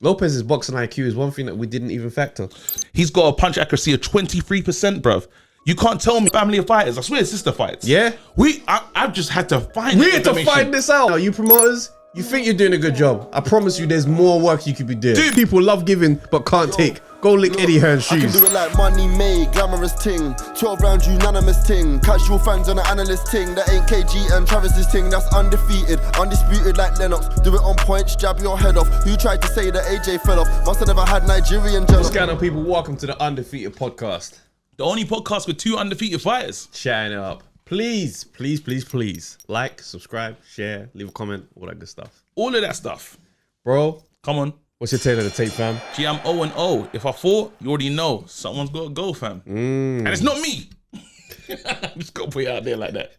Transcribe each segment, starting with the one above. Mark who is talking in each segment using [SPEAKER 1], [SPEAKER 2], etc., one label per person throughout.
[SPEAKER 1] Lopez's boxing IQ is one thing that we didn't even factor.
[SPEAKER 2] He's got a punch accuracy of 23%, bruv. You can't tell me family of fighters. I swear it's sister fights.
[SPEAKER 1] Yeah.
[SPEAKER 2] I've just had to find
[SPEAKER 1] We had to find this out. Now, you promoters, you think you're doing a good job. I promise you there's more work you could be doing. Dude, people love giving but can't take. Go lick Eddie Hearn's shoes.
[SPEAKER 3] I can do it like money made, glamorous ting. 12 round unanimous ting. Casual fans on an analyst ting. That ain't KG and Travis's ting. That's undefeated, undisputed like Lennox. Do it on points, jab your head off. Who tried to say that AJ fell off? Must have never had Nigerian gel.
[SPEAKER 1] What's going on, people? Welcome to the Undefeated podcast.
[SPEAKER 2] The only podcast with 2 undefeated fighters.
[SPEAKER 1] Chatting it up. Please, please, please, please. Like, subscribe, share, leave a comment, all that good stuff.
[SPEAKER 2] All of that stuff.
[SPEAKER 1] Bro.
[SPEAKER 2] Come on.
[SPEAKER 1] What's your tail of the tape, fam?
[SPEAKER 2] Gee, I'm 0-0. If I fall, you already know. Someone's got to go, fam. And it's not me. Just got to put it out there like that.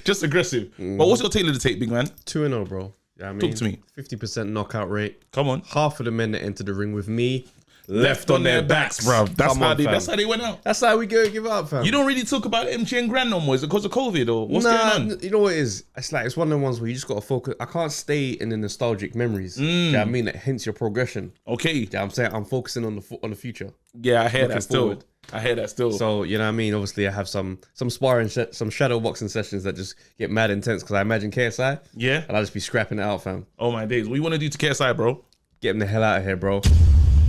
[SPEAKER 2] Just aggressive. But what's your tail of the tape, big man?
[SPEAKER 1] 2-0, bro. Yeah, I mean,
[SPEAKER 2] Talk to me.
[SPEAKER 1] 50% knockout rate.
[SPEAKER 2] Come on.
[SPEAKER 1] Half of the men that enter the ring with me
[SPEAKER 2] Left on their backs, bro. That's how they went out.
[SPEAKER 1] That's how we go give up, fam.
[SPEAKER 2] You don't really talk about MG and Grand no more. Is it because of COVID or what's going on?
[SPEAKER 1] You know what it is? It's like, it's one of the ones where you just got to focus. I can't stay in the nostalgic memories. Do you know what I mean? Hence your progression.
[SPEAKER 2] Okay.
[SPEAKER 1] You know what I'm saying? I'm focusing on the future.
[SPEAKER 2] Yeah, I hear that still.
[SPEAKER 1] Forward.
[SPEAKER 2] I hear that still.
[SPEAKER 1] So, you know what I mean? Obviously, I have some sparring, some shadow boxing sessions that just get mad intense because I imagine KSI.
[SPEAKER 2] Yeah.
[SPEAKER 1] And I'll just be scrapping it out, fam.
[SPEAKER 2] Oh, my days. What you want to do to KSI, bro?
[SPEAKER 1] Get him the hell out of here, bro.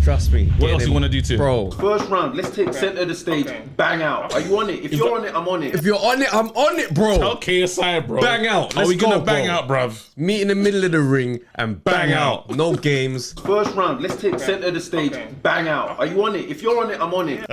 [SPEAKER 1] Trust me.
[SPEAKER 2] What else you want to do to?
[SPEAKER 1] Bro.
[SPEAKER 4] First round, let's take center of the stage. Bang out. Are you on it? If you're on it, I'm on it.
[SPEAKER 1] If you're on it, I'm on it, bro.
[SPEAKER 2] Tell KSI, bro.
[SPEAKER 1] Bang out.
[SPEAKER 2] Are we going to bang
[SPEAKER 1] bro.
[SPEAKER 2] out, bruv?
[SPEAKER 1] Meet in the middle of the ring and bang out. No games.
[SPEAKER 4] First round, let's take center of the stage. Bang out. Are you on it? If you're on it, I'm on it.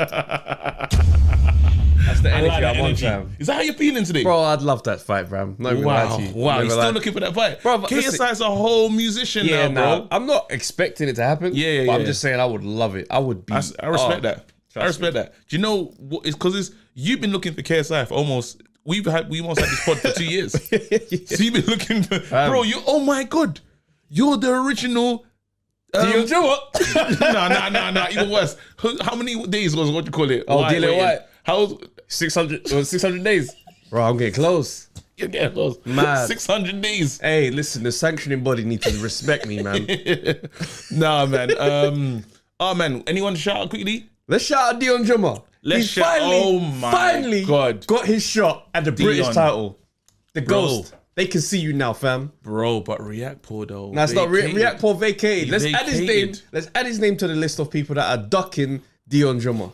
[SPEAKER 1] That's the energy
[SPEAKER 2] I like that
[SPEAKER 1] I'm on,
[SPEAKER 2] energy.
[SPEAKER 1] fam.
[SPEAKER 2] Is that how you're feeling today?
[SPEAKER 1] Bro, I'd love that fight, fam. Not even lie to you.
[SPEAKER 2] Wow.
[SPEAKER 1] Never
[SPEAKER 2] You're
[SPEAKER 1] lie.
[SPEAKER 2] still looking for that fight.
[SPEAKER 1] Bro, but
[SPEAKER 2] KSI's a whole musician
[SPEAKER 1] Yeah,
[SPEAKER 2] now, bro.
[SPEAKER 1] I'm not expecting it to happen.
[SPEAKER 2] Yeah,
[SPEAKER 1] But I'm
[SPEAKER 2] yeah.
[SPEAKER 1] just saying I would love it. I would be.
[SPEAKER 2] I respect that. I respect that. Do you know what? It's because you've been looking for KSI for almost. We almost had this pod for 2 years. So you've been looking for, bro. Oh my god, you're the original.
[SPEAKER 1] You know what?
[SPEAKER 2] No. Even worse. How many days was what you call it?
[SPEAKER 1] Oh, Dylan White.
[SPEAKER 2] How's
[SPEAKER 1] 600 days. Bro, I'm getting close.
[SPEAKER 2] you're getting close?
[SPEAKER 1] Mad.
[SPEAKER 2] 600 days.
[SPEAKER 1] Hey, listen, the sanctioning body needs to respect me, man.
[SPEAKER 2] Nah, man. Oh man, anyone shout out quickly?
[SPEAKER 1] Let's shout out Dion Jumma.
[SPEAKER 2] Let's
[SPEAKER 1] He finally
[SPEAKER 2] God.
[SPEAKER 1] got his shot at the British
[SPEAKER 2] Dion.
[SPEAKER 1] title. The
[SPEAKER 2] Bro.
[SPEAKER 1] Ghost. They can see you now, fam.
[SPEAKER 2] Bro, but React Poor though.
[SPEAKER 1] Now it's not
[SPEAKER 2] vacated.
[SPEAKER 1] React Paul vacated. Let's add his name.
[SPEAKER 2] Vacated.
[SPEAKER 1] Let's add his name to the list of people that are ducking Dion Jumma.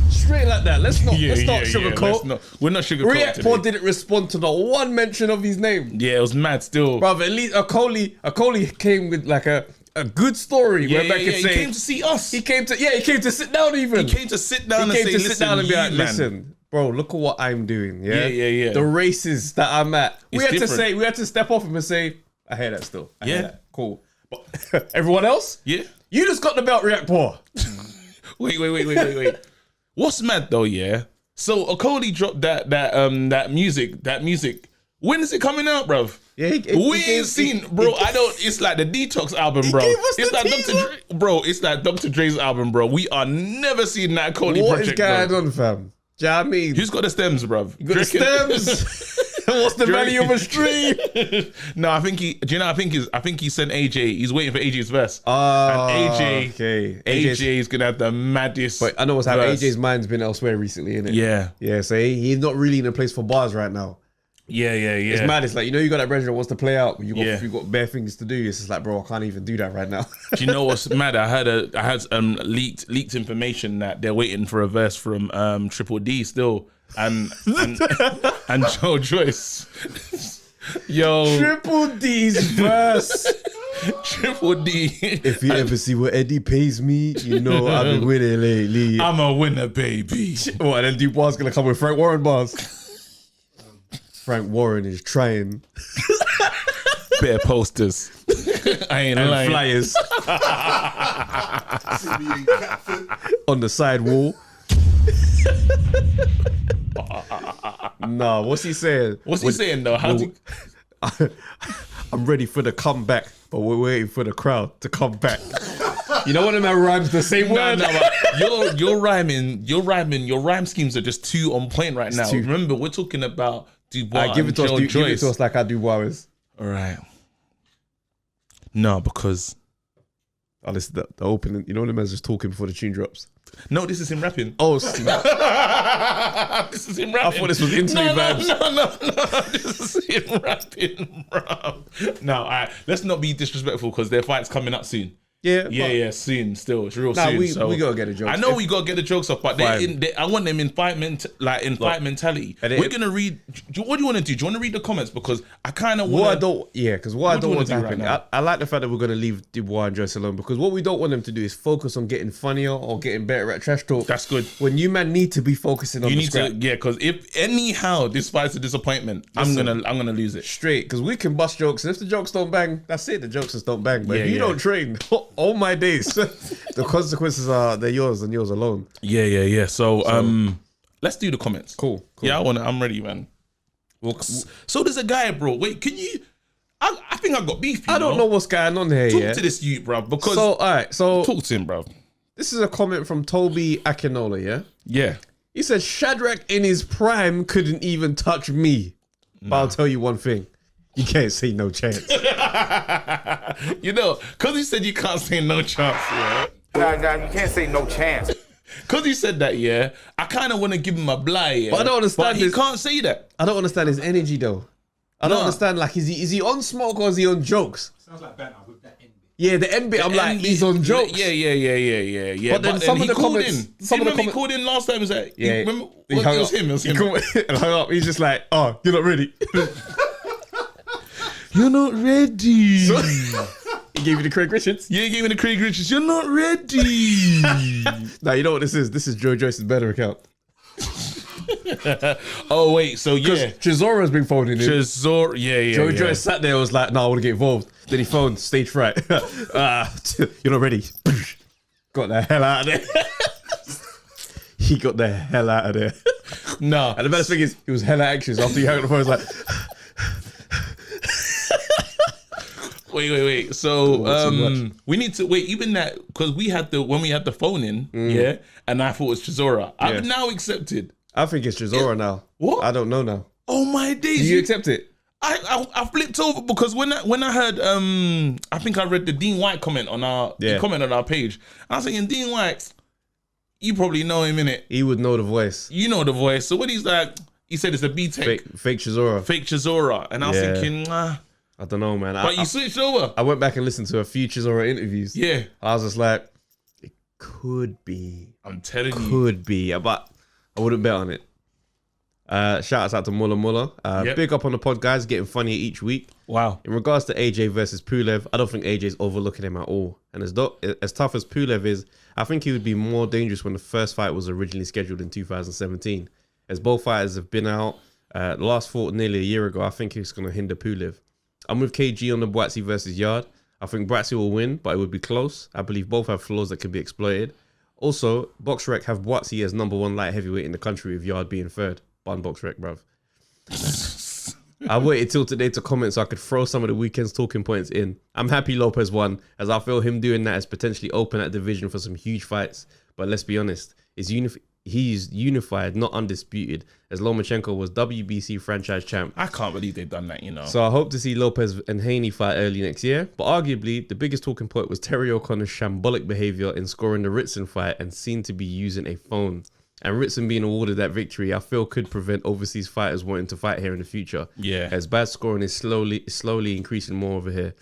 [SPEAKER 1] Straight like that. Let's not sugarcoat.
[SPEAKER 2] We're not sugarcoating.
[SPEAKER 1] React Paul didn't respond to the one mention of his name.
[SPEAKER 2] Yeah, it was mad still.
[SPEAKER 1] Brother, at least Akoli came with like a good story where I could say
[SPEAKER 2] he came to see us.
[SPEAKER 1] he came to sit down even.
[SPEAKER 2] He came to sit down
[SPEAKER 1] He
[SPEAKER 2] and
[SPEAKER 1] came
[SPEAKER 2] say,
[SPEAKER 1] to sit down and be like,
[SPEAKER 2] man.
[SPEAKER 1] listen, bro, look at what I'm doing. Yeah,
[SPEAKER 2] Yeah.
[SPEAKER 1] The races that I'm at. We
[SPEAKER 2] It's
[SPEAKER 1] had
[SPEAKER 2] different.
[SPEAKER 1] we had to step off him and say, I hear that still. I hear
[SPEAKER 2] Yeah.
[SPEAKER 1] that. Cool. But everyone else,
[SPEAKER 2] Yeah.
[SPEAKER 1] you just got the belt, React Paul.
[SPEAKER 2] Wait. What's mad though, yeah? So Okoli dropped that music. When is it coming out, bruv?
[SPEAKER 1] Yeah,
[SPEAKER 2] we ain't seen, bro. It's like the Detox album, bro.
[SPEAKER 1] gave us
[SPEAKER 2] It's
[SPEAKER 1] the
[SPEAKER 2] like
[SPEAKER 1] teaser.
[SPEAKER 2] Dr. Dre, bro. It's like Dr. Dre's album, bro. We are never seeing that Okoli
[SPEAKER 1] What is
[SPEAKER 2] project.
[SPEAKER 1] going
[SPEAKER 2] bro.
[SPEAKER 1] on, fam? Do you know what I mean?
[SPEAKER 2] Who's got the stems, bruv?
[SPEAKER 1] You got the stems. What's the value of a stream?
[SPEAKER 2] No, I think he sent AJ. He's waiting for AJ's verse.
[SPEAKER 1] Oh,
[SPEAKER 2] And AJ,
[SPEAKER 1] okay.
[SPEAKER 2] AJ is gonna have the maddest.
[SPEAKER 1] But I know what's happening.
[SPEAKER 2] verse.
[SPEAKER 1] AJ's mind's been elsewhere recently, innit?
[SPEAKER 2] Yeah.
[SPEAKER 1] Yeah, so he's not really in a place for bars right now.
[SPEAKER 2] Yeah.
[SPEAKER 1] It's mad. It's like, you got that brethren that wants to play out. You
[SPEAKER 2] Yeah.
[SPEAKER 1] got bare things to do. It's just like, bro, I can't even do that right now.
[SPEAKER 2] Do you know what's mad? I had leaked information that they're waiting for a verse from Triple D still, and Joe Joyce. Yo,
[SPEAKER 1] Triple D's verse.
[SPEAKER 2] Triple D.
[SPEAKER 1] If you ever see what Eddie pays me, you know I've been winning lately.
[SPEAKER 2] I'm a winner, baby.
[SPEAKER 1] What, and then Dubois gonna come with Frank Warren bars. Frank Warren is trying.
[SPEAKER 2] Better posters. I ain't
[SPEAKER 1] And
[SPEAKER 2] lying.
[SPEAKER 1] flyers on the side wall. Nah, what's he saying?
[SPEAKER 2] What's he saying though? How's he?
[SPEAKER 1] I'm ready for the comeback, but we're waiting for the crowd to come back. You know what, man rhymes the same word?
[SPEAKER 2] But your rhyme schemes are just too on point right now.
[SPEAKER 1] too-
[SPEAKER 2] Remember, we're talking about Dubois
[SPEAKER 1] Give it to us.
[SPEAKER 2] Joe
[SPEAKER 1] Give it
[SPEAKER 2] Joyce.
[SPEAKER 1] to us like I do Bois.
[SPEAKER 2] All right. No, because
[SPEAKER 1] Oh, this is the opening. You know, the man's just talking before the tune drops.
[SPEAKER 2] No, this is him rapping.
[SPEAKER 1] Oh, snap.
[SPEAKER 2] This is him rapping.
[SPEAKER 1] I thought this was interlude vibes.
[SPEAKER 2] No. This is him rapping, bro. No, all right. Let's not be disrespectful because their fight's coming up soon.
[SPEAKER 1] Yeah,
[SPEAKER 2] Soon. Still, it's real soon.
[SPEAKER 1] We gotta get the jokes.
[SPEAKER 2] I know we gotta get the jokes off, but I want them in fight mentality. We're gonna read. What do you want to do? Do you want to read the comments because I kind of want.
[SPEAKER 1] Because what I don't want to happen. I like the fact that we're gonna leave Dubois and Joyce alone because what we don't want them to do is focus on getting funnier or getting better at trash talk.
[SPEAKER 2] That's good.
[SPEAKER 1] When you man need to be focusing on
[SPEAKER 2] you
[SPEAKER 1] the
[SPEAKER 2] need
[SPEAKER 1] scrap.
[SPEAKER 2] to, because if anyhow this fight's a disappointment, I'm gonna lose it
[SPEAKER 1] straight because we can bust jokes and if the jokes don't bang, that's it. The jokes just don't bang. But if you don't train, all my days. The consequences they're yours and yours alone.
[SPEAKER 2] Yeah. So let's do the comments.
[SPEAKER 1] Cool.
[SPEAKER 2] Yeah, I'm ready, man. So there's a guy, bro. Wait, can you? I think I got beef.
[SPEAKER 1] I don't know what's going on here.
[SPEAKER 2] Talk to this youth, bro. Because talk to him, bro.
[SPEAKER 1] This is a comment from Toby Akinola.
[SPEAKER 2] Yeah.
[SPEAKER 1] He said Shadrach in his prime couldn't even touch me. But I'll tell you one thing. You can't say no chance.
[SPEAKER 2] You know, because he said you can't say no chance, yeah.
[SPEAKER 5] Nah, you can't say no chance.
[SPEAKER 2] Because he said that, yeah, I kind of want to give him a blight, yeah.
[SPEAKER 1] But I don't understand.
[SPEAKER 2] But he can't say that.
[SPEAKER 1] I don't understand his energy, though. I don't understand, like, is he on smoke or is he on jokes?
[SPEAKER 6] Sounds like Banner with that end bit.
[SPEAKER 1] Yeah, the end bit, I'm like, he's on jokes.
[SPEAKER 2] Yeah.
[SPEAKER 1] But then some of the comments...
[SPEAKER 2] He called in last time, was like,
[SPEAKER 1] yeah,
[SPEAKER 2] remember, it was him.
[SPEAKER 1] And hung up, he's just like, oh, you're not ready.
[SPEAKER 2] You're not ready.
[SPEAKER 1] So, he gave you the Craig Richards?
[SPEAKER 2] Yeah, he gave me the Craig Richards. You're not ready.
[SPEAKER 1] Nah, you know what this is? This is Joe Joyce's better account.
[SPEAKER 2] Oh, wait, so yeah.
[SPEAKER 1] Chizora's been phoning him.
[SPEAKER 2] Yeah.
[SPEAKER 1] Joe Joyce sat there and was like, no, I want to get involved. Then he phoned, stage fright. You're not ready. Got the hell out of there. He got the hell out of there.
[SPEAKER 2] No.
[SPEAKER 1] And the best thing is, he was hella anxious after he hung up the phone. He was like...
[SPEAKER 2] Wait. So we need to wait. Even that because when we had the phone in, yeah, and I thought it was Chisora. I've now accepted.
[SPEAKER 1] I think it's Chisora now.
[SPEAKER 2] What?
[SPEAKER 1] I don't know now.
[SPEAKER 2] Oh my days!
[SPEAKER 1] Do you accept it?
[SPEAKER 2] I flipped over because when I heard I think I read the Dean White comment on our page. I was thinking Dean White, you probably know him innit?
[SPEAKER 1] He would know the voice.
[SPEAKER 2] You know the voice. So when he's like, he said it's a B-Tech.
[SPEAKER 1] Fake Chisora.
[SPEAKER 2] And I was thinking,
[SPEAKER 1] I don't know, man.
[SPEAKER 2] But you switched over.
[SPEAKER 1] I went back and listened to a few Chisora interviews.
[SPEAKER 2] Yeah.
[SPEAKER 1] I was just like, it could be.
[SPEAKER 2] I'm telling you.
[SPEAKER 1] Could be. But I wouldn't bet on it. Shout outs out to Mulla. Big up on the pod, guys. Getting funnier each week. Wow. In regards to AJ versus Pulev, I don't think AJ's overlooking him at all. And as tough as Pulev is, I think he would be more dangerous when the first fight was originally scheduled in 2017. As both fighters have been out, the last fought nearly a year ago, I think it's going to hinder Pulev. I'm with KG on the Boatsy versus Yard. I think Boatsy will win, but it would be close. I believe both have flaws that can be exploited. Also, BoxRec have Boatsy as #1 light heavyweight in the country with Yard being third. Bun BoxRec, bruv. I waited till today to comment so I could throw some of the weekend's talking points in. I'm happy Lopez won, as I feel him doing that has potentially opened that division for some huge fights. But let's be honest, he's unified, not undisputed, as Lomachenko was WBC franchise champ.
[SPEAKER 2] I can't believe they've done that, you know.
[SPEAKER 1] So I hope to see Lopez and Haney fight early next year. But arguably, the biggest talking point was Terry O'Connor's shambolic behaviour in scoring the Ritson fight and seen to be using a phone. And Ritson being awarded that victory, I feel could prevent overseas fighters wanting to fight here in the future. Yeah. As bad scoring is slowly increasing more over here.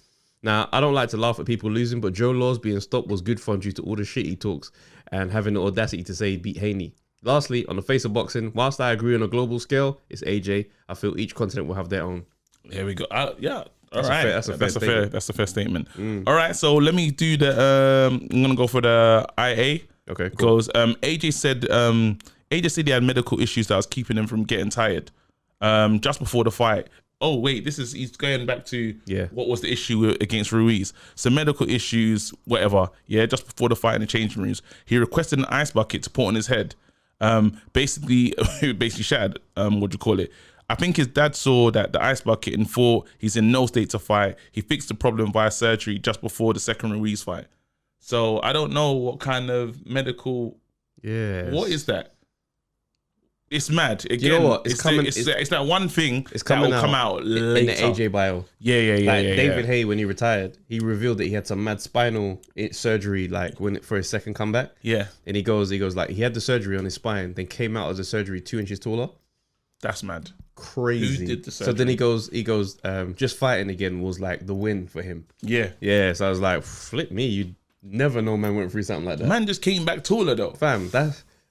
[SPEAKER 1] Now, I don't like to laugh at people losing, but Joe Laws being stopped was good fun due to all the shit he talks and having the audacity to say he beat Haney. Lastly, on the face of boxing, whilst I agree on a global scale, it's AJ. I feel each continent will have their own.
[SPEAKER 2] Here we go. Yeah.
[SPEAKER 1] That's a fair statement.
[SPEAKER 2] All right, so let me do the. I'm gonna go for the IA.
[SPEAKER 1] Okay, cool.
[SPEAKER 2] Because AJ said he had medical issues that was keeping him from getting tired. Just before the fight. Oh wait, he's going back to what was the issue against Ruiz. So medical issues, whatever. Yeah, just before the fight in the changing rooms, he requested an ice bucket to put on his head. Basically shattered. What do you call it? I think his dad saw that the ice bucket and thought he's in no state to fight. He fixed the problem via surgery just before the second Ruiz fight. So I don't know what kind of medical.
[SPEAKER 1] Yeah.
[SPEAKER 2] What is that? It's mad. Again,
[SPEAKER 1] you know what?
[SPEAKER 2] It's that one thing
[SPEAKER 1] it's coming
[SPEAKER 2] that will come out later.
[SPEAKER 1] In the AJ bio.
[SPEAKER 2] Yeah.
[SPEAKER 1] David Haye, when he retired, he revealed that he had some mad spinal surgery, like for his second comeback.
[SPEAKER 2] Yeah.
[SPEAKER 1] And he goes like he had the surgery on his spine, then came out of the surgery 2 inches taller.
[SPEAKER 2] That's mad.
[SPEAKER 1] Crazy.
[SPEAKER 2] Who did the surgery?
[SPEAKER 1] So then he goes, just fighting again was like the win for him.
[SPEAKER 2] Yeah.
[SPEAKER 1] Yeah. So I was like, flip me, you never know man went through something like that.
[SPEAKER 2] Man just came back taller though.
[SPEAKER 1] Fam,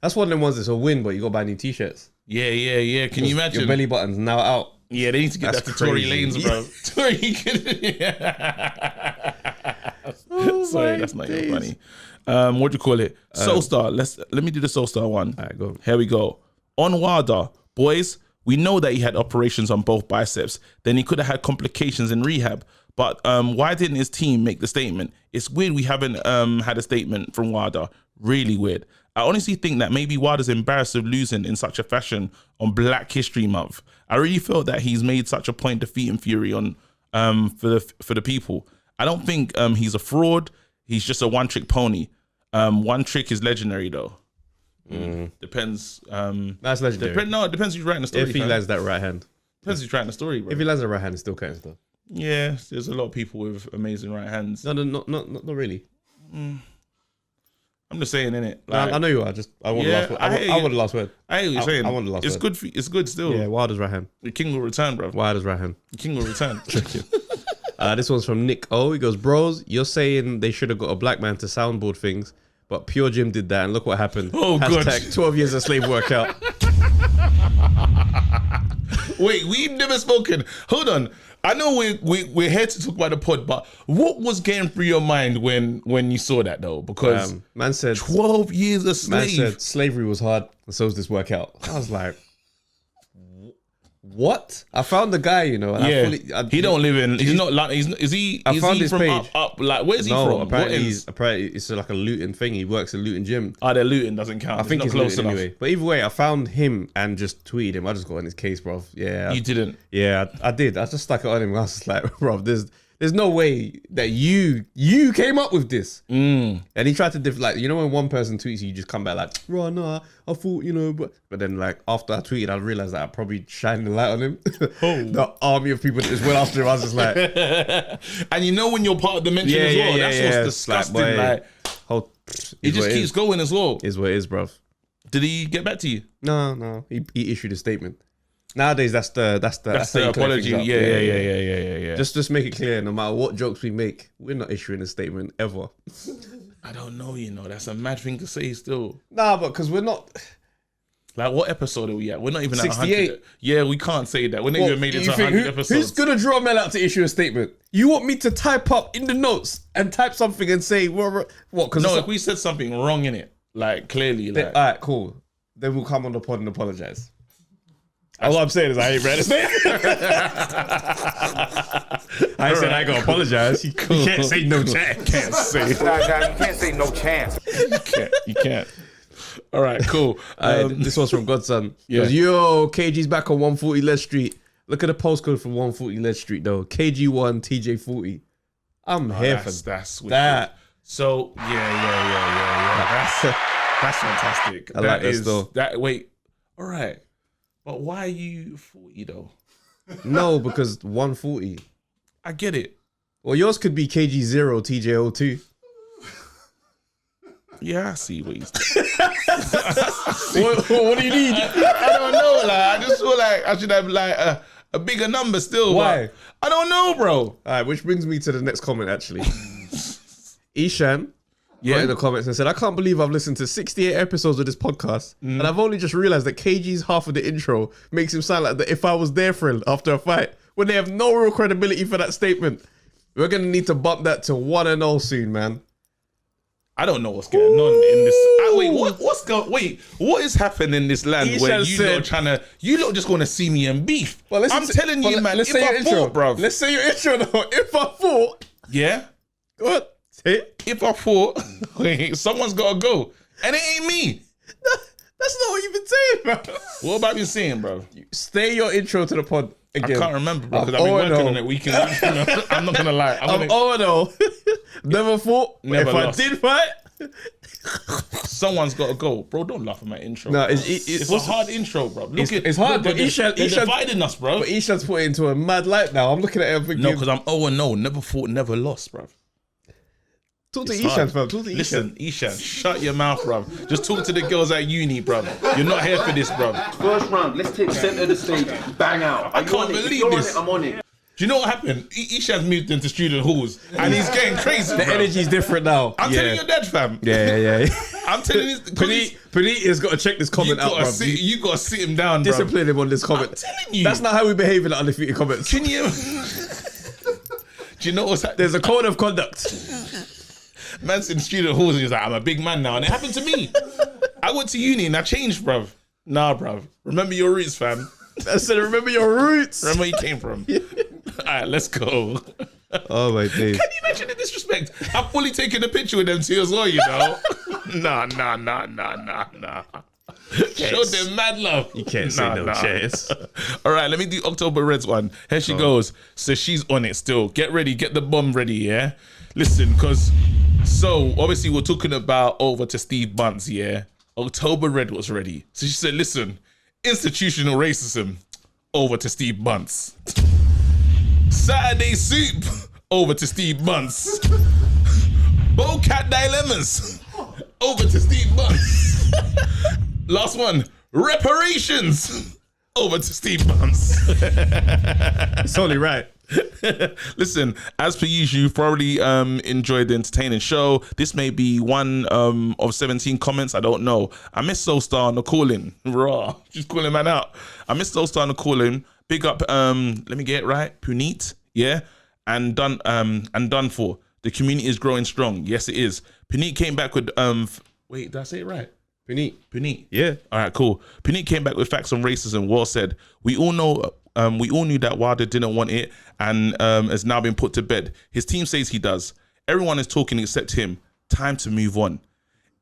[SPEAKER 1] that's one of them ones that's a win, but you got to buy new t-shirts.
[SPEAKER 2] Yeah. Can you imagine?
[SPEAKER 1] Your belly button's now out.
[SPEAKER 2] Yeah, they need to get that to Tory Lanez, bro. Sorry, that's not even funny. What do you call it? Soulstar. Let me do the Soulstar one.
[SPEAKER 1] All right, go.
[SPEAKER 2] Here we go. On Wilder, boys, we know that he had operations on both biceps. Then he could have had complications in rehab. But why didn't his team make the statement? It's weird we haven't had a statement from Wilder. Really weird. I honestly think that maybe Wilder's embarrassed of losing in such a fashion on Black History Month. I really felt that he's made such a point defeating Fury on for the people. I don't think he's a fraud. He's just a one-trick pony. One trick is legendary though. Depends.
[SPEAKER 1] That's legendary.
[SPEAKER 2] It depends who's writing the story.
[SPEAKER 1] If he lands that right hand.
[SPEAKER 2] Depends who's writing the story, bro.
[SPEAKER 1] If he lands the right hand, it still counts though.
[SPEAKER 2] Yeah, there's a lot of people with amazing right hands.
[SPEAKER 1] No, not really.
[SPEAKER 2] I'm just saying, innit?
[SPEAKER 1] Like, I know you are. I want the last word. I want the last word.
[SPEAKER 2] I hear what you're saying.
[SPEAKER 1] I want the last
[SPEAKER 2] it's
[SPEAKER 1] word.
[SPEAKER 2] Good. It's good still.
[SPEAKER 1] Yeah, Wilder's right hand.
[SPEAKER 2] The king will return, bro.
[SPEAKER 1] Wilder's right hand.
[SPEAKER 2] The king will return.
[SPEAKER 1] This one's from Nick O. He goes, bros, you're saying they should have got a black man to soundboard things, but Pure Gym did that, and look what happened.
[SPEAKER 2] Oh, good.
[SPEAKER 1] Hashtag 12 years of slave workout.
[SPEAKER 2] Wait, we've never spoken. Hold on. I know we're here to talk about the pod, but what was getting through your mind when you saw that though? Because
[SPEAKER 1] man said
[SPEAKER 2] 12 years a slave.
[SPEAKER 1] Man said slavery was hard, and so is this workout. I was like, what? I found the guy, you know. And
[SPEAKER 2] he don't live in. He's not like. Is he?
[SPEAKER 1] I found his
[SPEAKER 2] from
[SPEAKER 1] page.
[SPEAKER 2] Up? Like, where's he from?
[SPEAKER 1] Apparently it's like a looting thing. He works a looting gym.
[SPEAKER 2] Their looting doesn't count.
[SPEAKER 1] I think he's close enough. Anyway. But either way, I found him and just tweeted him. I just got on his case, bro. Yeah,
[SPEAKER 2] you didn't.
[SPEAKER 1] Yeah, I did. I just stuck it on him. I was just like, bro, there's no way that you came up with this. And he tried to like, you know, when one person tweets, you just come back like, bro, no, I thought, you know, but then like after I tweeted, I realized that I probably shined the light on him. The army of people that just went after him. I was just like,
[SPEAKER 2] and you know when you're part of the mention as well, that's what's disgusting. Like, he just keeps going as well.
[SPEAKER 1] Is what it is, bro.
[SPEAKER 2] Did he get back to you?
[SPEAKER 1] No. He issued a statement. Nowadays, that's the
[SPEAKER 2] apology. Yeah.
[SPEAKER 1] Just make it clear. No matter what jokes we make, we're not issuing a statement ever.
[SPEAKER 2] I don't know. You know, that's a mad thing to say. Still,
[SPEAKER 1] nah, but because we're not.
[SPEAKER 2] Like, what episode are we at? We're not even
[SPEAKER 1] 68.
[SPEAKER 2] at 100. Yeah, we can't say that. We're not even made it to 100 episodes.
[SPEAKER 1] Who's gonna draw Mel out to issue a statement? You want me to type up in the notes and type something and say what? Because
[SPEAKER 2] no, if we said something wrong in it, like clearly, like,
[SPEAKER 1] all right, cool. Then we'll come on the pod and apologize. All I'm saying is I ain't read it. I said I gotta apologize. You can't say no chance.
[SPEAKER 5] You can't say no chance.
[SPEAKER 2] You can't. All right, cool.
[SPEAKER 1] This one's from Godson. Yeah. Goes, yo, KG's back on 140 Lead Street. Look at the postcode for 140 Lead Street though. KG1 TJ40. I'm here for that.
[SPEAKER 2] So yeah. That's fantastic.
[SPEAKER 1] I like this though.
[SPEAKER 2] Wait. All right. But why are you 40 though?
[SPEAKER 1] No, because 140.
[SPEAKER 2] I get it.
[SPEAKER 1] Well, yours could be KG0 TJ02.
[SPEAKER 2] Yeah, I see what he's doing.
[SPEAKER 1] What do you need?
[SPEAKER 2] I don't know. Like, I just feel like I should have like a bigger number still.
[SPEAKER 1] Why?
[SPEAKER 2] I don't know, bro.
[SPEAKER 1] All right, which brings me to the next comment actually. Ishan.
[SPEAKER 2] Yeah,
[SPEAKER 1] in the comments and said, I can't believe I've listened to 68 episodes of this podcast and I've only just realized that KG's half of the intro makes him sound like the if I was there friend after a fight when they have no real credibility for that statement. We're going to need to bump that to 1-0 soon, man.
[SPEAKER 2] I don't know what's going on in this. What is happening in this land where you lot just want to see me and beef? Well, I'm telling you, man,
[SPEAKER 1] let's say your intro,
[SPEAKER 2] bro.
[SPEAKER 1] Let's say your intro though. If I fought.
[SPEAKER 2] Yeah.
[SPEAKER 1] What?
[SPEAKER 2] If I fought, someone's got to go. And it ain't me.
[SPEAKER 1] That's not what you've been saying, bro.
[SPEAKER 2] What have I been saying, bro?
[SPEAKER 1] Say your intro to the pod again.
[SPEAKER 2] I can't remember, bro, because I've been working on it week and week. I'm not going to lie.
[SPEAKER 1] I'm 0-0. Never fought.
[SPEAKER 2] Never
[SPEAKER 1] if
[SPEAKER 2] lost.
[SPEAKER 1] I did fight,
[SPEAKER 2] Someone's got to go, bro. Don't laugh at my intro.
[SPEAKER 1] No,
[SPEAKER 2] bro. It's a hard intro, bro. Look,
[SPEAKER 1] it's hard, but
[SPEAKER 2] they're
[SPEAKER 1] Ishan
[SPEAKER 2] dividing us, bro.
[SPEAKER 1] But Ishan's put it into a mad light now. I'm looking at everything.
[SPEAKER 2] No, because I'm 0-0. Never fought, never lost, bro.
[SPEAKER 1] Talk to
[SPEAKER 2] It's
[SPEAKER 1] Ishan,
[SPEAKER 2] hard.
[SPEAKER 1] fam. Talk to Ishan.
[SPEAKER 2] Listen, Ishan, shut your mouth, bro. Just talk to the girls at uni, bro. You're not here for this, bro.
[SPEAKER 4] First round, let's take centre of the stage. Bang out.
[SPEAKER 2] I can't believe this.
[SPEAKER 4] I'm on it.
[SPEAKER 2] Do you know what happened? Ishan's moved into student halls and he's getting crazy.
[SPEAKER 1] The energy's different now.
[SPEAKER 2] I'm telling your dad, fam.
[SPEAKER 1] Yeah.
[SPEAKER 2] I'm telling you,
[SPEAKER 1] Panit has got to check this comment out, bro.
[SPEAKER 2] You got to sit him down, bro.
[SPEAKER 1] Discipline him on this comment.
[SPEAKER 2] I'm telling you.
[SPEAKER 1] That's not how we behave in the Undefeated comments.
[SPEAKER 2] Can you? Do you know what's happening?
[SPEAKER 1] There's a code of conduct.
[SPEAKER 2] Man's in student halls and he's like, I'm a big man now. And it happened to me. I went to uni and I changed, bruv. Nah, bruv. Remember your roots, fam.
[SPEAKER 1] I said, remember your roots.
[SPEAKER 2] Remember where you came from. All right, let's go.
[SPEAKER 1] Oh, my days.
[SPEAKER 2] Can you imagine the disrespect? I've fully taken a picture with them two as well, you know? Nah. Show them mad love.
[SPEAKER 1] You can't say no chance.
[SPEAKER 2] All right, let me do October Reds one. Here she goes. So she's on it still. Get ready. Get the bomb ready, yeah? Listen, because... So, obviously, we're talking about over to Steve Bunce, yeah? October Red was ready. So she said, listen, institutional racism, over to Steve Bunce. Saturday Soup, over to Steve Bunce. Bowcat Dilemmas, over to Steve Bunce. Last one, reparations, over to Steve Bunce.
[SPEAKER 1] It's only right.
[SPEAKER 2] Listen, as per usual, thoroughly enjoyed the entertaining show. This may be one of 17 comments. I don't know. I miss Soulstar on the calling. Raw. Just calling man out. I miss Soulstar on the calling. Big up, let me get it right. Punit, yeah? And done for. The community is growing strong. Yes, it is. Punit came back with wait, did I say it right? Punit.
[SPEAKER 1] Yeah.
[SPEAKER 2] All right, cool. Punit came back with facts on racism. Well said. We all knew that Wilder didn't want it and has now been put to bed. His team says he does. Everyone is talking except him. Time to move on.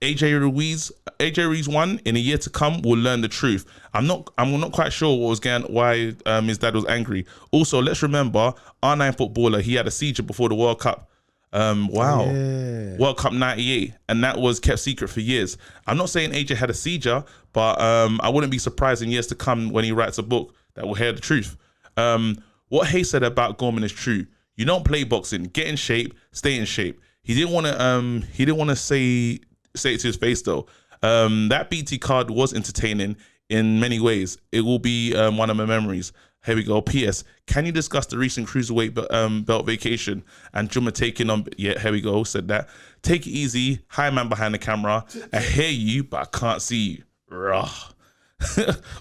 [SPEAKER 2] AJ Ruiz won. In a year to come, we'll learn the truth. I'm not quite sure why his dad was angry. Also, let's remember R9 footballer. He had a seizure before the World Cup. World Cup '98, and that was kept secret for years. I'm not saying AJ had a seizure, but I wouldn't be surprised in years to come when he writes a book that will hear the truth. What Hayes said about Gorman is true. You don't play boxing. Get in shape. Stay in shape. He didn't want to say it to his face though. That BT card was entertaining in many ways. It will be one of my memories. Here we go. P.S. Can you discuss the recent cruiserweight belt vacation and Juma taking on? Yeah, here we go. Said that. Take it easy. Hi, man behind the camera. I hear you, but I can't see you. Rah.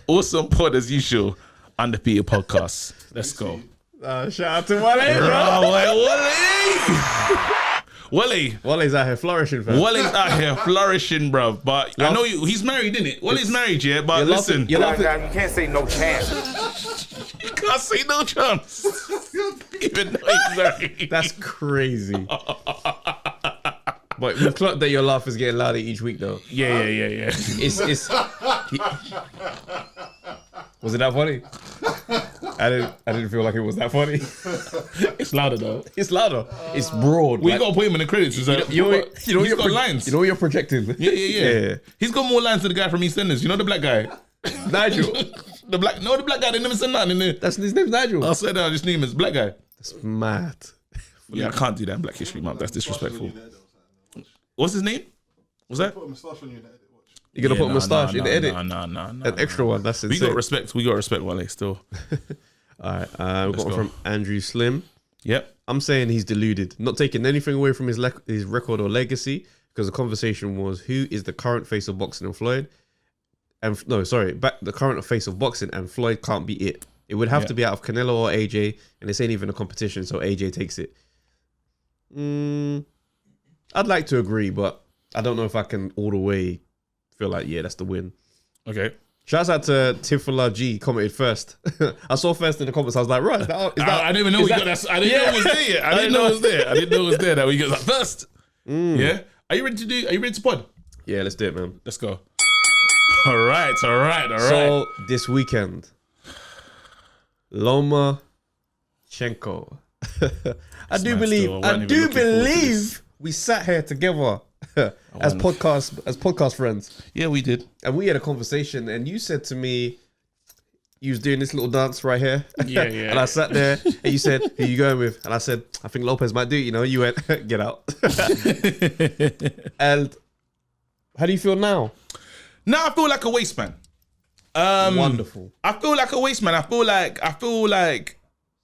[SPEAKER 2] Awesome pod as usual. Undefeated podcast. Let's go.
[SPEAKER 1] Shout out to Wale, bro. Wale's out here flourishing, fam.
[SPEAKER 2] Wale's out here flourishing, bro. But I know he's married, isn't it? Wale's married, yeah. But listen,
[SPEAKER 5] You can't say no chance.
[SPEAKER 2] you can't say no chance. Even though he's married.
[SPEAKER 1] That's crazy. But we've clocked that your laugh is getting louder each week, though.
[SPEAKER 2] Yeah.
[SPEAKER 1] It's was it that funny? I didn't feel like it was that funny.
[SPEAKER 2] It's louder though.
[SPEAKER 1] It's louder. It's broad.
[SPEAKER 2] We got to put him in the credits. He's got lines.
[SPEAKER 1] You know you're projecting.
[SPEAKER 2] Yeah. He's got more lines than the guy from EastEnders. You know the black guy,
[SPEAKER 1] Nigel.
[SPEAKER 2] the black guy. They never said nothing in there.
[SPEAKER 1] That's his name's Nigel.
[SPEAKER 2] I said that. His name is black guy.
[SPEAKER 1] That's mad.
[SPEAKER 2] Yeah, I can't do that in Black History Month. That's disrespectful. What's his name? Was that?
[SPEAKER 6] Put a moustache on you in the edit. Watch.
[SPEAKER 1] You're gonna put a moustache in the edit?
[SPEAKER 2] No.
[SPEAKER 1] An extra one. That's insane.
[SPEAKER 2] We got respect, Wale. Still.
[SPEAKER 1] All right. We've got one from Andrew Slim.
[SPEAKER 2] Yep.
[SPEAKER 1] I'm saying he's deluded, not taking anything away from his record or legacy, because the conversation was who is the current face of boxing and Floyd, the current face of boxing and Floyd can't be it. It would have to be out of Canelo or AJ, and this ain't even a competition, so AJ takes it. I'd like to agree, but I don't know if I can all the way feel like, that's the win.
[SPEAKER 2] Okay.
[SPEAKER 1] Shouts out to Tifula G, commented first. I saw first in the comments, I was like, right.
[SPEAKER 2] I didn't even know we got that. I didn't know it was there yet. I didn't know it was there that we got that first. Yeah? Are you ready to pod?
[SPEAKER 1] Yeah, let's do it, man.
[SPEAKER 2] Let's go. All right.
[SPEAKER 1] So this weekend, Lomachenko. I do believe we sat here together as podcast friends.
[SPEAKER 2] Yeah, we did.
[SPEAKER 1] And we had a conversation, and you said to me, you was doing this little dance right here.
[SPEAKER 2] Yeah.
[SPEAKER 1] And I sat there, and you said, who you going with? And I said, I think Lopez might do it. You know, you went, get out. And how do you feel now?
[SPEAKER 2] Now I feel like a waste man.
[SPEAKER 1] Wonderful.
[SPEAKER 2] I feel like a waste man. I feel like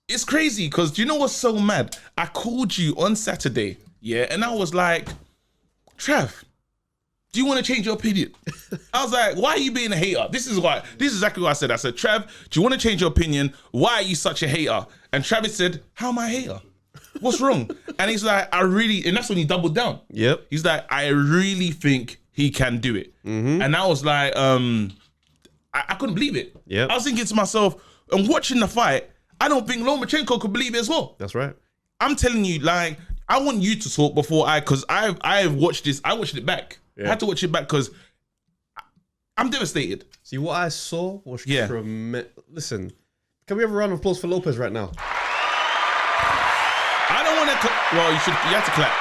[SPEAKER 2] it's crazy because do you know what's so mad? I called you on Saturday, yeah, and I was like, Trav, do you want to change your opinion? I was like, why are you being a hater? This is exactly what I said. I said, Trav, do you want to change your opinion? Why are you such a hater? And Travis said, how am I a hater? What's wrong? And he's like, and that's when he doubled down.
[SPEAKER 1] Yep.
[SPEAKER 2] He's like, I really think he can do it. Mm-hmm. And I was like, I couldn't believe it.
[SPEAKER 1] Yep.
[SPEAKER 2] I was thinking to myself, and watching the fight, I don't think Lomachenko could believe it as well.
[SPEAKER 1] That's right.
[SPEAKER 2] I'm telling you, like, I want you to talk before because I've watched this. I watched it back. Yeah. I had to watch it back because I'm devastated.
[SPEAKER 1] See, what I saw was tremendous. Listen, can we have a round of applause for Lopez right now?
[SPEAKER 2] I don't want to. Well, you have to clap.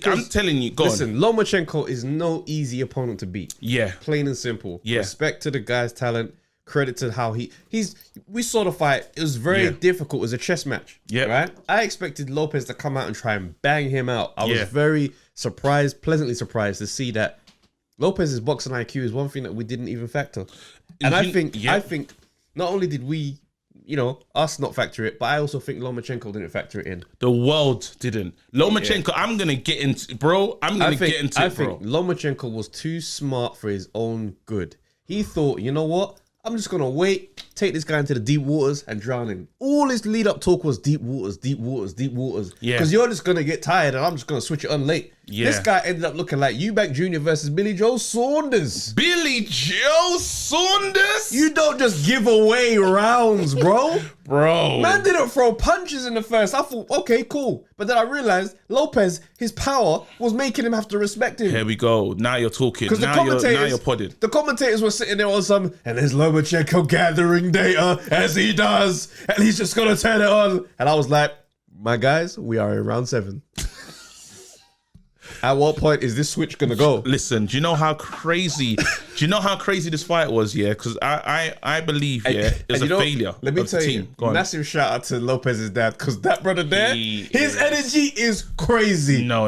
[SPEAKER 2] I'm telling you,
[SPEAKER 1] listen, Lomachenko is no easy opponent to beat.
[SPEAKER 2] Yeah.
[SPEAKER 1] Plain and simple.
[SPEAKER 2] Yeah.
[SPEAKER 1] Respect to the guy's talent. Credit to how we saw the fight. It was very difficult. It was a chess match.
[SPEAKER 2] Yeah.
[SPEAKER 1] Right? I expected Lopez to come out and try and bang him out. I was very surprised, pleasantly surprised to see that Lopez's boxing IQ is one thing that we didn't even factor. And I think not only did we, us not factor it, but I also think Lomachenko didn't factor it in.
[SPEAKER 2] The world didn't. Lomachenko, I'm going to get into it, bro. I think
[SPEAKER 1] Lomachenko was too smart for his own good. He thought, you know what? I'm just going to wait, take this guy into the deep waters and drown him. All his lead-up talk was deep waters, deep waters, deep waters. Yeah. Because you're just going to get tired and I'm just going to switch it on late. Yeah. This guy ended up looking like Eubank Jr. versus Billy Joe Saunders.
[SPEAKER 2] Billy Joe Saunders?
[SPEAKER 1] You don't just give away rounds, bro.
[SPEAKER 2] Bro.
[SPEAKER 1] Man didn't throw punches in the first. I thought, okay, cool. But then I realized Lopez, his power was making him have to respect him.
[SPEAKER 2] Here we go. Now you're talking. Now you're podding.
[SPEAKER 1] The commentators were sitting there on some, and there's Lomachenko gathering data as he does, and he's just going to turn it on. And I was like, my guys, we are in round 7. At what point is this switch gonna go?
[SPEAKER 2] Listen, do you know how crazy this fight was? Yeah, because I believe it was a failure.
[SPEAKER 1] Let me tell you, massive shout out to Lopez's dad, because that brother there, his energy is crazy.
[SPEAKER 2] No.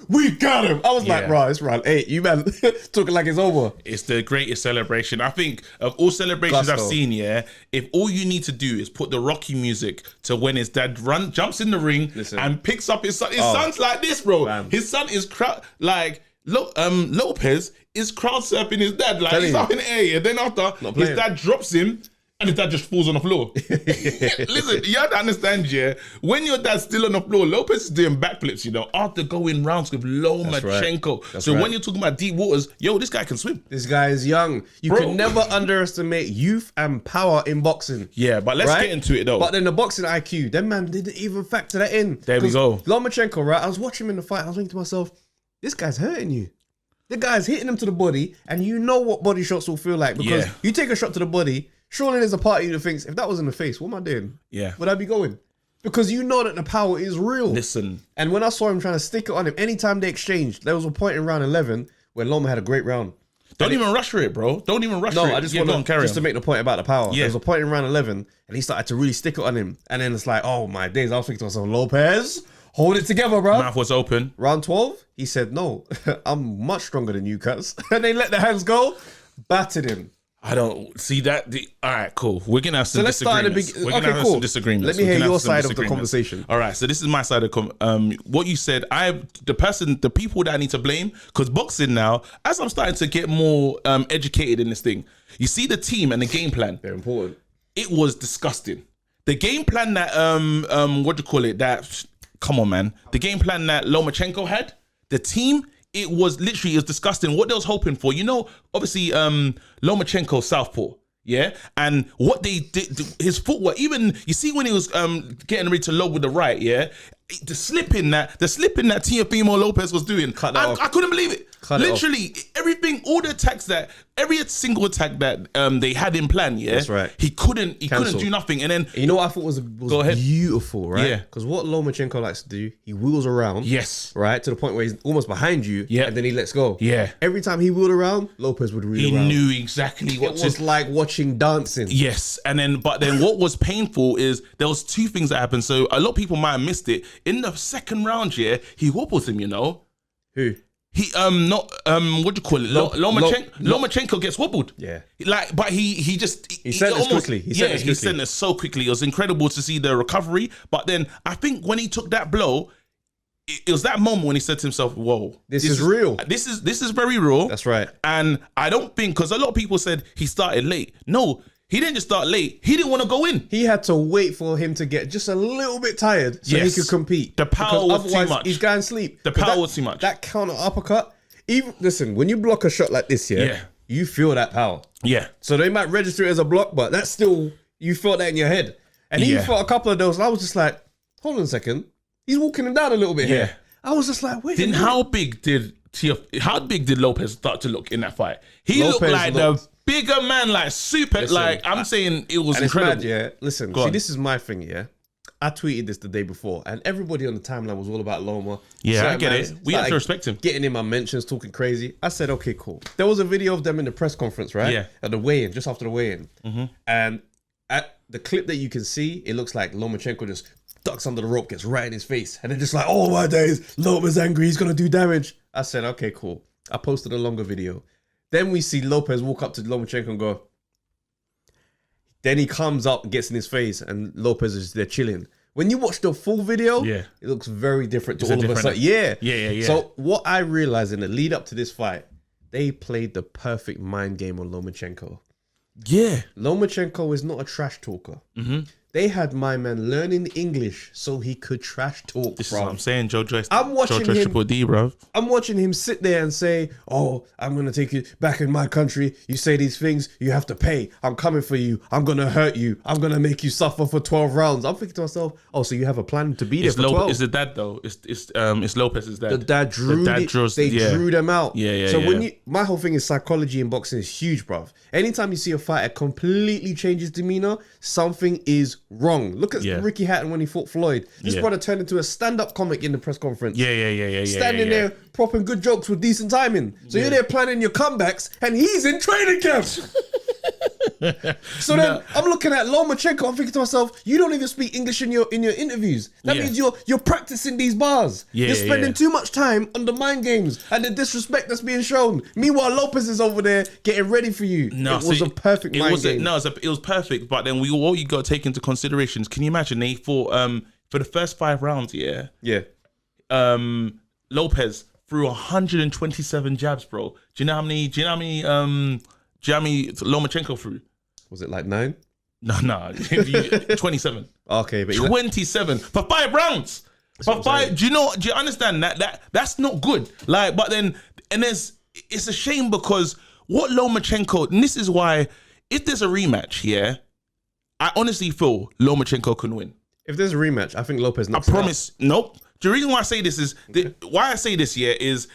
[SPEAKER 1] We got him. I was like, bro, it's round 8. You man talking like it's over.
[SPEAKER 2] It's the greatest celebration. I think of all celebrations I've seen, if all you need to do is put the Rocky music to when his dad jumps in the ring and picks up his son. His son's like this, bro. Bam. His son is Lopez is crowd surfing his dad. Like he's up in the air. And then after his dad drops him, and his dad just falls on the floor. Listen, you have to understand, when your dad's still on the floor, Lopez is doing backflips, after going rounds with Lomachenko.
[SPEAKER 1] That's
[SPEAKER 2] right.
[SPEAKER 1] Right.
[SPEAKER 2] When you're talking about deep waters, this guy can swim.
[SPEAKER 1] This guy is young. You can never underestimate youth and power in boxing.
[SPEAKER 2] Yeah, but let's get into it though.
[SPEAKER 1] But then the boxing IQ, that man didn't even factor that in.
[SPEAKER 2] There we go.
[SPEAKER 1] Lomachenko, right? I was watching him in the fight. I was thinking to myself, this guy's hurting you. The guy's hitting him to the body, and you know what body shots will feel like, because you take a shot to the body. Surely there's a part of you that thinks, if that was in the face, what am I doing?
[SPEAKER 2] Yeah.
[SPEAKER 1] Would I be going? Because you know that the power is real.
[SPEAKER 2] Listen.
[SPEAKER 1] And when I saw him trying to stick it on him, anytime they exchanged, there was a point in round 11 where Loma had a great round.
[SPEAKER 2] Don't even rush for it, bro. Don't even rush for it.
[SPEAKER 1] No, I just want to make the point about the power. There was a point in round 11 and he started to really stick it on him. And then it's like, oh my days. I was thinking to myself, Lopez, hold it together, bro.
[SPEAKER 2] Mouth was open.
[SPEAKER 1] Round 12, he said, no, I'm much stronger than you, cuz. And they let the hands go, battered him.
[SPEAKER 2] I don't see that. All right, cool. We're going to have some disagreements.
[SPEAKER 1] Some disagreements. Let me hear your side of the conversation.
[SPEAKER 2] All right, so this is my side of what you said. The people that I need to blame, because boxing now, as I'm starting to get more educated in this thing, you see the team and the game plan.
[SPEAKER 1] They're important.
[SPEAKER 2] It was disgusting. The game plan that, come on, man. The game plan that Lomachenko had, the team, it was disgusting. What they was hoping for, obviously Lomachenko southpaw, and what they did, his footwork. Even you see when he was getting ready to load with the right, the slipping that Teofimo Lopez was doing. I couldn't believe it. Literally, everything, all the attacks every single attack that they had in plan, yeah.
[SPEAKER 1] That's right.
[SPEAKER 2] He couldn't do nothing. And then
[SPEAKER 1] you know what I thought was beautiful, right?
[SPEAKER 2] Yeah.
[SPEAKER 1] Because what Lomachenko likes to do, he wheels around.
[SPEAKER 2] Yes.
[SPEAKER 1] Right? To the point where he's almost behind you.
[SPEAKER 2] Yeah.
[SPEAKER 1] And then he lets go.
[SPEAKER 2] Yeah.
[SPEAKER 1] Every time he wheeled around, Lopez would reel around.
[SPEAKER 2] He knew exactly what
[SPEAKER 1] it was like watching dancing.
[SPEAKER 2] Yes. And then what was painful is there was two things that happened. So a lot of people might have missed it. In the second round, yeah, he wobbles him, you know.
[SPEAKER 1] Who?
[SPEAKER 2] He what do you call it? Lomachenko gets wobbled.
[SPEAKER 1] Yeah.
[SPEAKER 2] Like, but he
[SPEAKER 1] sent us quickly. He
[SPEAKER 2] sent us so quickly. It was incredible to see the recovery. But then I think when he took that blow, it was that moment when he said to himself, "Whoa,
[SPEAKER 1] this is real.
[SPEAKER 2] This is very real."
[SPEAKER 1] That's right.
[SPEAKER 2] And I don't think, because a lot of people said he started late. No. He didn't just start late. He didn't want to go in.
[SPEAKER 1] He had to wait for him to get just a little bit tired so he could compete.
[SPEAKER 2] The power was too much.
[SPEAKER 1] He's going to sleep.
[SPEAKER 2] The power was too much.
[SPEAKER 1] That counter uppercut. Listen, when you block a shot like this, you feel that power.
[SPEAKER 2] Yeah.
[SPEAKER 1] So they might register it as a block, but that's still, you felt that in your head. And he felt a couple of those. And I was just like, hold on a second. He's walking him down a little bit here. I was just like, wait.
[SPEAKER 2] Then how big did Lopez start to look in that fight? He looked like the bigger man, like super. Listen, like I'm saying, it was incredible.
[SPEAKER 1] Mad, yeah. Listen, see, this is my thing. Yeah, I tweeted this the day before, and everybody on the timeline was all about Loma.
[SPEAKER 2] Yeah, I get it. We have to respect him.
[SPEAKER 1] Getting in my mentions, talking crazy. I said, okay, cool. There was a video of them in the press conference, right?
[SPEAKER 2] Yeah.
[SPEAKER 1] At the weigh-in, just after the weigh-in, and at the clip that you can see, it looks like Lomachenko just ducks under the rope, gets right in his face, and they're just like, "Oh my days, Loma's angry. He's gonna do damage." I said, okay, cool. I posted a longer video. Then we see Lopez walk up to Lomachenko and go. Then he comes up and gets in his face, and Lopez is there chilling. When you watch the full video, it looks very different to all of a sudden. Yeah. So what I realized in the lead up to this fight, they played the perfect mind game on Lomachenko.
[SPEAKER 2] Yeah.
[SPEAKER 1] Lomachenko is not a trash talker. They had my man learning English so he could trash talk.
[SPEAKER 2] This is what I'm saying, Jojo.
[SPEAKER 1] I'm watching him.
[SPEAKER 2] Triple D, bro.
[SPEAKER 1] I'm watching him sit there and say, "Oh, I'm gonna take you back in my country. You say these things, you have to pay. I'm coming for you. I'm gonna hurt you. I'm gonna make you suffer for 12 rounds." I'm thinking to myself, "Oh, so you have a plan to be there for 12?"
[SPEAKER 2] It's the dad though. It's Lopez's dad.
[SPEAKER 1] The dad drew. Drew them out.
[SPEAKER 2] Yeah.
[SPEAKER 1] So when my whole thing is psychology in boxing is huge, bruv. Anytime you see a fighter completely change his demeanor, something is wrong. Look at Ricky Hatton when he fought Floyd. This brother turned into a stand-up comic in the press conference. Standing there, propping good jokes with decent timing. So you're there planning your comebacks, and he's in training camps. So then I'm looking at Lomachenko. I'm thinking to myself, you don't even speak English in your interviews. That means you're practicing these bars. You're spending too much time on the mind games and the disrespect that's being shown. Meanwhile, Lopez is over there getting ready for you. It was a perfect mind game.
[SPEAKER 2] It was perfect. But then what you got to take into considerations. Can you imagine they fought for the first 5 rounds? Lopez threw 127 jabs, bro. Do you know how many Lomachenko threw?
[SPEAKER 1] Was it like 9?
[SPEAKER 2] No, 27.
[SPEAKER 1] Okay, but
[SPEAKER 2] 27 for 5 rounds. For 5, do you understand that's not good? Like, but then, it's a shame because what Lomachenko, and this is why, if there's a rematch, I honestly feel Lomachenko can win.
[SPEAKER 1] If there's a rematch, I think Lopez knocks
[SPEAKER 2] I promise. Nope. The reason why I say this is why I say this is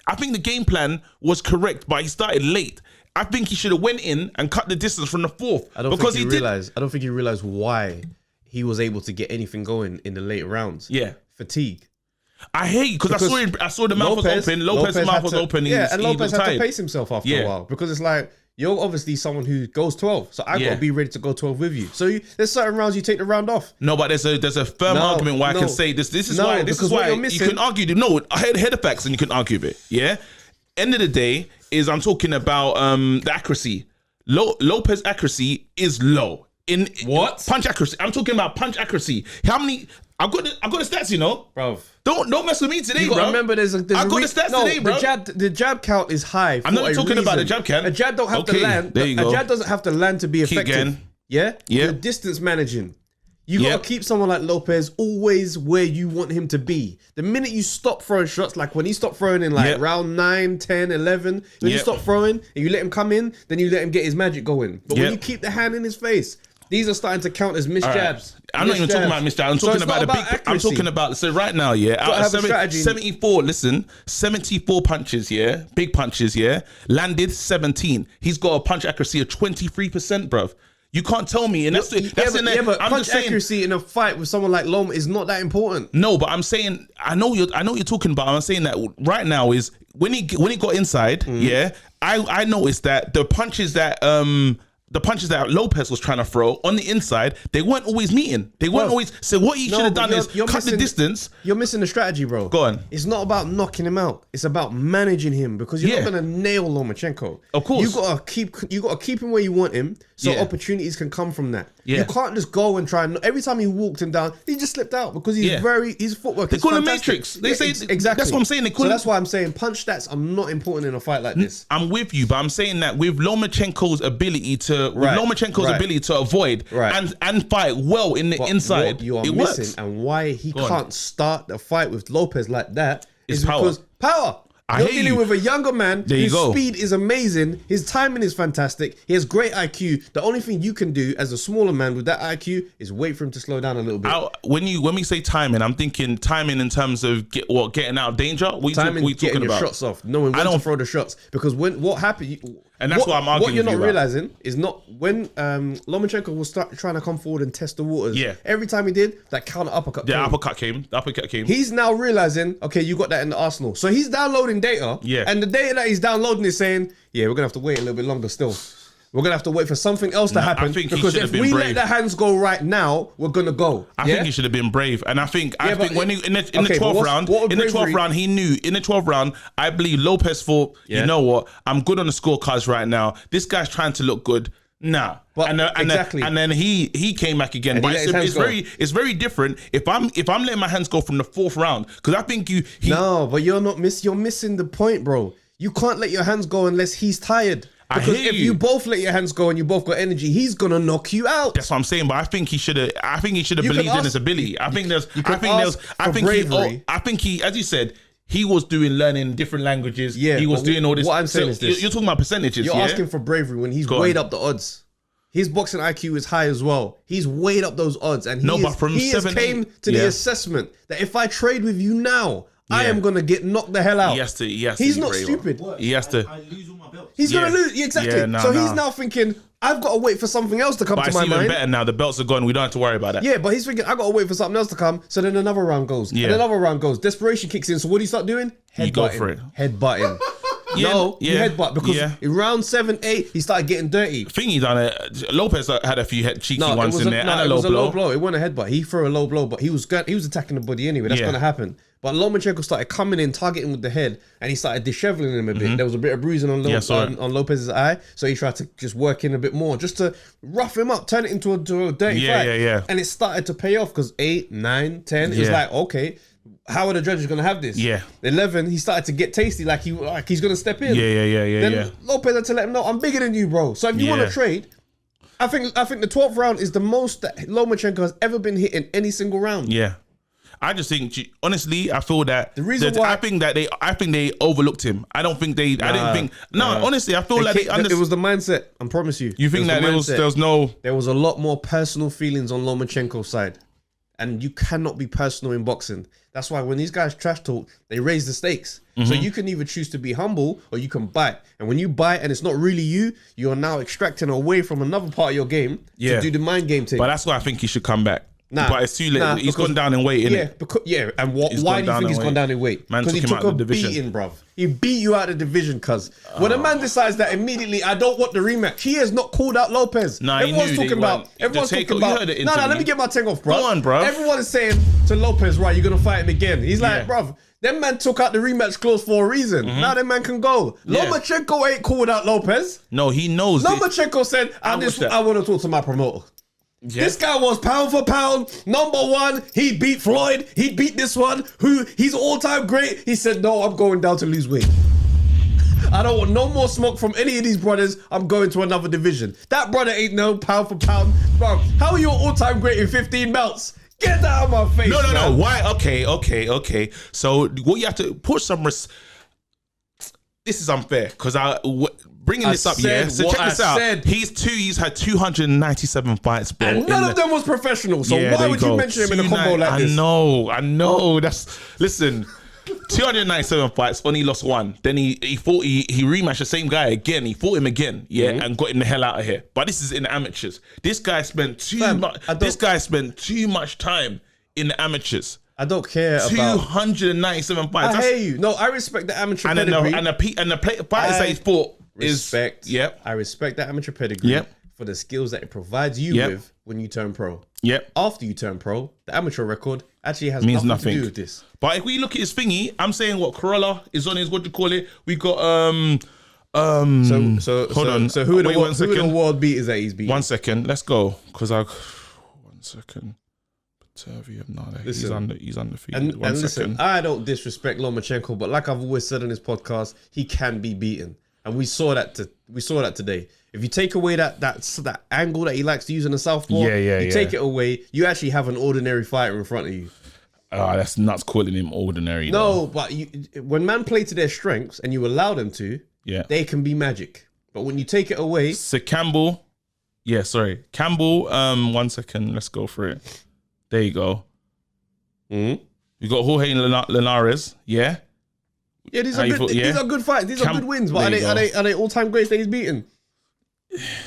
[SPEAKER 2] I think the game plan was correct, but he started late. I think he should have went in and cut the distance from the 4th. I don't
[SPEAKER 1] think he realized why he was able to get anything going in the late rounds.
[SPEAKER 2] Yeah.
[SPEAKER 1] Fatigue.
[SPEAKER 2] I hate because I saw the mouth was open. Lopez's mouth was open.
[SPEAKER 1] And Lopez had to pace himself after a while because it's like, you're obviously someone who goes 12, so I got to be ready to go 12 with you. So there's certain rounds you take the round off.
[SPEAKER 2] No, but there's a firm argument why I can say this. This is why you can argue. No, I hear the facts and you can argue with it. Yeah. End of the day is I'm talking about the accuracy. Lopez accuracy is low. In punch accuracy. I'm talking about punch accuracy. How many? I've got the stats, you know,
[SPEAKER 1] bro.
[SPEAKER 2] Don't mess with me today, bro.
[SPEAKER 1] Remember, I got
[SPEAKER 2] the stats today, bro.
[SPEAKER 1] The jab count is high.
[SPEAKER 2] I'm not talking about the jab count.
[SPEAKER 1] A jab don't have to land.
[SPEAKER 2] There you go.
[SPEAKER 1] A jab doesn't have to land to be effective.
[SPEAKER 2] Again.
[SPEAKER 1] Yeah. You're distance managing. You gotta keep someone like Lopez always where you want him to be. The minute you stop throwing shots, like when he stopped throwing in round 9, 10, 11, when you stop throwing and you let him come in, then you let him get his magic going. But when you keep the hand in his face, These are starting to count as missed jabs.
[SPEAKER 2] I'm not even talking about missed jabs. I'm talking about the big.
[SPEAKER 1] accuracy.
[SPEAKER 2] I'm talking about. So right now, out of 74. Listen, 74 punches. Big punches. Landed 17. He's got a punch accuracy of 23%, bruv. You can't tell me, and
[SPEAKER 1] but punch accuracy in a fight with someone like Loma is not that important.
[SPEAKER 2] No, but I'm saying I know what you're talking about. I'm saying that right now is when he got inside, I noticed that the punches that Lopez was trying to throw on the inside, they weren't always meeting. They weren't always. So what he should have done is cut the distance.
[SPEAKER 1] You're missing the strategy, bro.
[SPEAKER 2] Go on.
[SPEAKER 1] It's not about knocking him out. It's about managing him because you're not going to nail Lomachenko.
[SPEAKER 2] Of course,
[SPEAKER 1] you got to keep him where you want him, so opportunities can come from that. Yeah. You can't just go and try. Every time he walked him down, he just slipped out because his footwork.
[SPEAKER 2] They
[SPEAKER 1] is
[SPEAKER 2] call him
[SPEAKER 1] fantastic.
[SPEAKER 2] Matrix. They say
[SPEAKER 1] exactly.
[SPEAKER 2] That's what I'm saying.
[SPEAKER 1] So that's why I'm saying punch stats are not important in a fight like this.
[SPEAKER 2] I'm with you, but I'm saying that with Lomachenko's ability to ability to avoid and fight well in the inside,
[SPEAKER 1] what you are missing works. And why he can't start the fight with Lopez like that is because power. You're dealing with a younger man whose speed is amazing. His timing is fantastic. He has great IQ. The only thing you can do as a smaller man with that IQ is wait for him to slow down a little bit.
[SPEAKER 2] When we say timing, I'm thinking timing in terms of getting out of danger.
[SPEAKER 1] Timing, getting your shots off, knowing when to throw the shots. Because what happened,
[SPEAKER 2] and that's why I'm arguing.
[SPEAKER 1] What you're not realizing is not when Lomachenko will start trying to come forward and test the waters. Yeah. Every time he did, that counter uppercut.
[SPEAKER 2] The uppercut came. The uppercut came.
[SPEAKER 1] He's now realizing, okay, you got that in the arsenal. So he's downloading data. Yeah. And the data that he's downloading is saying, yeah, we're gonna have to wait a little bit longer still. We're gonna have to wait for something else to happen because if we let the hands go right now, we're gonna go.
[SPEAKER 2] I think he should have been brave, and I think when he in the 12th round, he knew in the 12th round. I believe Lopez thought, you know what, I'm good on the scorecards right now. This guy's trying to look good. Nah, and then he came back again. But it's very different if I'm letting my hands go from the 4th round because I think
[SPEAKER 1] but you're missing the point, bro. You can't let your hands go unless he's tired. Because if you both let your hands go and you both got energy, he's gonna knock you out.
[SPEAKER 2] That's what I'm saying. But I think he should have believed in his ability. I think he, as you said, he was learning different languages. Yeah, he was doing all this.
[SPEAKER 1] What I'm saying is this:
[SPEAKER 2] you're talking about percentages.
[SPEAKER 1] You're asking for bravery when he's weighed up the odds. His boxing IQ is high as well. He's weighed up those odds, and he came to the assessment that if I trade with you now, I am gonna get knocked the hell out. He's not stupid.
[SPEAKER 2] He has to.
[SPEAKER 6] I lose all my belts.
[SPEAKER 1] He's gonna lose exactly. He's now thinking, I've got to wait for something else to come to my mind. But it's even
[SPEAKER 2] better now. The belts are gone. We don't have to worry about that.
[SPEAKER 1] Yeah, but he's thinking, I got to wait for something else to come. So then another round goes. Yeah. And another round goes. Desperation kicks in. So what do you start doing?
[SPEAKER 2] You go for it.
[SPEAKER 1] Headbutting. You headbutt because in round 7, 8, he started getting dirty.
[SPEAKER 2] I think he done it. Lopez had a few cheeky ones in there and a
[SPEAKER 1] low blow.
[SPEAKER 2] It was a
[SPEAKER 1] low blow. It wasn't a headbutt. He threw a low blow, but he was attacking the body anyway. That's going to happen. But Lomachenko started coming in, targeting with the head, and he started disheveling him a bit. There was a bit of bruising on Lopez's eye, so he tried to just work in a bit more, just to rough him up, turn it into a dirty fight. And it started to pay off because 8, 9, 10, it was like, okay, how are the judges going to have this? 11, he started to get tasty, like he's going to step in. Then Lopez had to let him know, I'm bigger than you, bro. So if you want to trade, I think the 12th round is the most that Lomachenko has ever been hit in any single round.
[SPEAKER 2] Yeah. I just think, honestly, I feel that the reason why I think they overlooked him. I don't think they. I didn't think. Honestly, I feel like it
[SPEAKER 1] was the mindset. I promise you.
[SPEAKER 2] You think that there was
[SPEAKER 1] a lot more personal feelings on Lomachenko's side, and you cannot be personal in boxing. That's why when these guys trash talk, they raise the stakes. So you can either choose to be humble or you can bite. And when you bite and it's not really you, you're now extracting away from another part of your game to do the mind game thing.
[SPEAKER 2] But that's why I think he should come back. But it's too late. He's gone down in weight, innit?
[SPEAKER 1] And why do you think he's gone down in weight? Because he took a beating, bruv. He beat you out of the division, cuz. When a man decides that immediately, I don't want the rematch, he has not called out Lopez.
[SPEAKER 2] Everyone's talking about.
[SPEAKER 1] Let me get my thing off, bruv.
[SPEAKER 2] Go on, bruv.
[SPEAKER 1] Everyone is saying to Lopez, right, you're going to fight him again. He's like, bruv, them man took out the rematch clause for a reason. Now them man can go. Lomachenko ain't called out Lopez.
[SPEAKER 2] No, he knows.
[SPEAKER 1] Lomachenko said, I want to talk to my promoter. This guy was pound for pound, #1. He beat Floyd. He beat this one, who he's all-time great. He said, no, I'm going down to lose weight. I don't want no more smoke from any of these brothers. I'm going to another division. That brother ain't no pound for pound. Bro, how are you all-time great in 15 belts? Get that out of my face,
[SPEAKER 2] No. Why? Okay. So what you have to put some this is unfair because bringing this up, yeah. So check this out. He's had 297 fights, bro.
[SPEAKER 1] And none of them was professional. So why would you mention him in a combo like this?
[SPEAKER 2] I know. Listen. 297 fights, only lost one. Then he rematched the same guy again. He fought him again, and got him the hell out of here. But this is in the amateurs. This guy spent too much time in the amateurs.
[SPEAKER 1] I don't care about
[SPEAKER 2] 297 fights.
[SPEAKER 1] I hear you. No, I respect the amateur pedigree.
[SPEAKER 2] And the fighters that he's fought
[SPEAKER 1] respect.
[SPEAKER 2] Yep.
[SPEAKER 1] I respect the amateur pedigree for the skills that it provides you with when you turn pro.
[SPEAKER 2] Yep.
[SPEAKER 1] After you turn pro, the amateur record actually has nothing to do with this.
[SPEAKER 2] But if we look at his thingy, I'm saying what Corolla is on his, what do you call it? We got hold on.
[SPEAKER 1] So who are the world beaters that he's beating?
[SPEAKER 2] 1 second, let's go. 1 second. He's undefeated.
[SPEAKER 1] And listen, I don't disrespect Lomachenko, but like I've always said on this podcast, he can be beaten, and we saw that today. If you take away that angle that he likes to use in the southpaw, take it away, you actually have an ordinary fighter in front of you.
[SPEAKER 2] That's nuts calling him ordinary.
[SPEAKER 1] No, but when man play to their strengths and you allow them to, they can be magic. But when you take it away,
[SPEAKER 2] so Campbell. 1 second, let's go for it. There you go. You got Jorge Linares,
[SPEAKER 1] yeah, these are good fights. These are good wins. But are they all-time greats that he's beaten?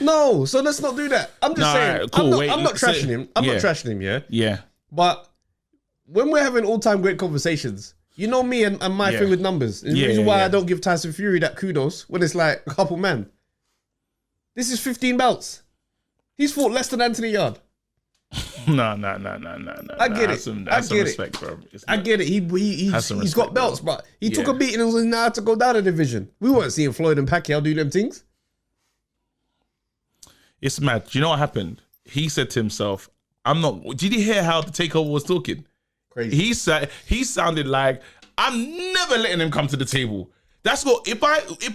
[SPEAKER 1] No, so let's not do that. I'm just saying. Right, cool. I'm not trashing him. I'm not trashing him.
[SPEAKER 2] Yeah.
[SPEAKER 1] But when we're having all-time great conversations, you know me and my thing with numbers. And the reason why I don't give Tyson Fury that kudos when it's like a couple man. This is 15 belts. He's fought less than Anthony Yard.
[SPEAKER 2] No.
[SPEAKER 1] I get it.
[SPEAKER 2] Some respect, bro.
[SPEAKER 1] I get it. He's got belts, but he took a beating and was now to go down a division. We weren't seeing Floyd and Pacquiao do them things.
[SPEAKER 2] It's mad. Do you know what happened? He said to himself, "I'm not." Did you hear how the takeover was talking?
[SPEAKER 1] Crazy.
[SPEAKER 2] He sounded like, "I'm never letting him come to the table." That's what. If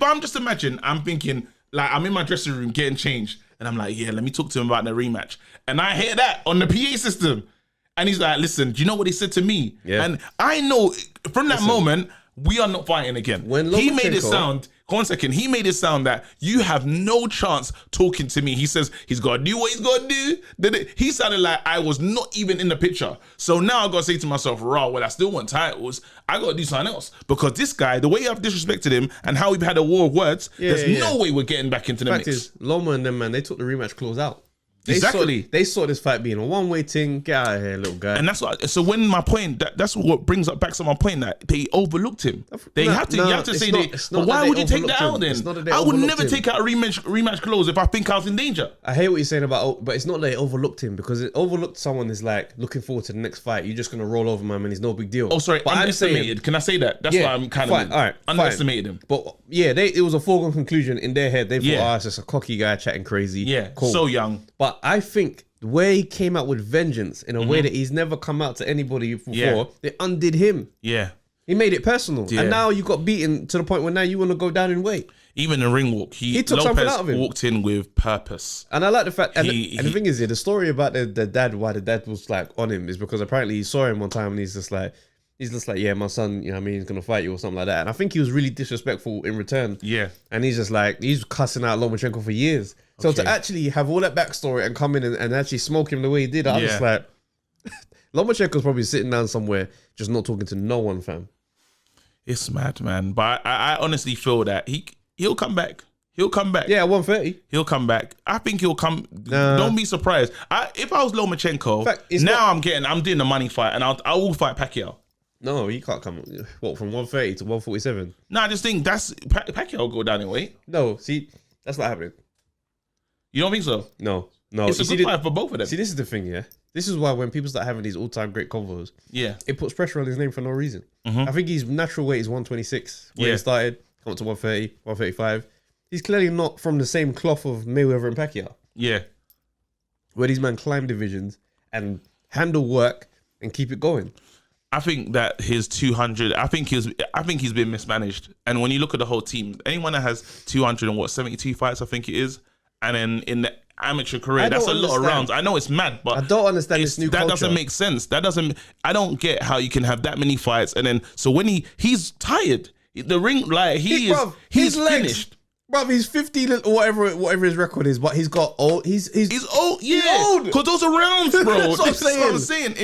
[SPEAKER 2] I'm just imagine, I'm thinking like I'm in my dressing room getting changed, and I'm like, "Yeah, let me talk to him about the rematch." And I hear that on the PA system, and he's like, "Listen, do you know what he said to me?"
[SPEAKER 1] Yeah.
[SPEAKER 2] And I know from that moment we are not fighting again.
[SPEAKER 1] When
[SPEAKER 2] he made it sound. 1 second, he made it sound that you have no chance talking to me. He says he's got to do what he's got to do. He sounded like I was not even in the picture. So now I got to say to myself, well, I still want titles. I got to do something else. Because this guy, the way I've disrespected him and how we've had a war of words, there's no way we're getting back into the mix.
[SPEAKER 1] Fact is, Loma and them, man, they took the rematch clause out. They saw this fight being a one-way thing. Get out of here, little guy.
[SPEAKER 2] And that's what. So when my point, that's what brings up back to my point that they overlooked him. You have to say but why would you take that out then? I would never take out a rematch clause if I think I was in danger.
[SPEAKER 1] I hear what you're saying about, but it's not that they overlooked him, because it overlooked someone is like looking forward to the next fight. You're just gonna roll over him and he's no big deal.
[SPEAKER 2] Oh, sorry, but underestimated. Can I say that? That's why I'm kind of
[SPEAKER 1] all right.
[SPEAKER 2] Underestimated him.
[SPEAKER 1] But yeah, it was a foregone conclusion in their head. They thought, it's just a cocky guy chatting crazy.
[SPEAKER 2] Yeah,
[SPEAKER 1] cool.
[SPEAKER 2] So young.
[SPEAKER 1] But I think the way he came out with vengeance in a way that he's never come out to anybody before, it undid him.
[SPEAKER 2] Yeah.
[SPEAKER 1] He made it personal. Yeah. And now you got beaten to the point where now you want to go down in weight.
[SPEAKER 2] Even the ring walk, he
[SPEAKER 1] took something out of him.
[SPEAKER 2] Walked in with purpose.
[SPEAKER 1] And I like the fact, and the thing is, the story about the dad, why the dad was like on him, is because apparently he saw him one time and he's just like, yeah, my son, you know what I mean, he's going to fight you or something like that. And I think he was really disrespectful in return.
[SPEAKER 2] Yeah.
[SPEAKER 1] And he's just like, he's cussing out Lomachenko for years. So to actually have all that backstory and come in and actually smoke him the way he did, I was just like, Lomachenko's probably sitting down somewhere just not talking to no one, fam.
[SPEAKER 2] It's mad, man. But I honestly feel that he'll come back. He'll come back.
[SPEAKER 1] Yeah, 130.
[SPEAKER 2] He'll come back. I think he'll come. Don't be surprised. If I was Lomachenko, I'm doing the money fight and I will fight Pacquiao.
[SPEAKER 1] No, he can't come. What, from 130 to 147?
[SPEAKER 2] No, I just think that's Pacquiao will go down in weight.
[SPEAKER 1] No, see, that's not happening.
[SPEAKER 2] You don't think so?
[SPEAKER 1] No.
[SPEAKER 2] It's a good fight for both of them.
[SPEAKER 1] See, this is the thing, yeah? This is why when people start having these all-time great convos, it puts pressure on his name for no reason. Mm-hmm. I think his natural weight is 126. Where he started, come up to 130, 135. He's clearly not from the same cloth of Mayweather and Pacquiao. Yeah. Where these men climb divisions and handle work and keep it going.
[SPEAKER 2] I think that his 200, I think he's been mismanaged. And when you look at the whole team, anyone that has 272 fights, I think it is, and then in the amateur career, that's a lot of rounds. I know it's mad, but
[SPEAKER 1] I don't understand this new culture.
[SPEAKER 2] That doesn't make sense. I don't get how you can have that many fights, and then so when he's tired. The ring, like he's
[SPEAKER 1] his legs,
[SPEAKER 2] finished.
[SPEAKER 1] Bruv, he's 50, whatever his record is, but he's got old. He's
[SPEAKER 2] old, yeah. Because those are rounds, bro. That's what I'm saying.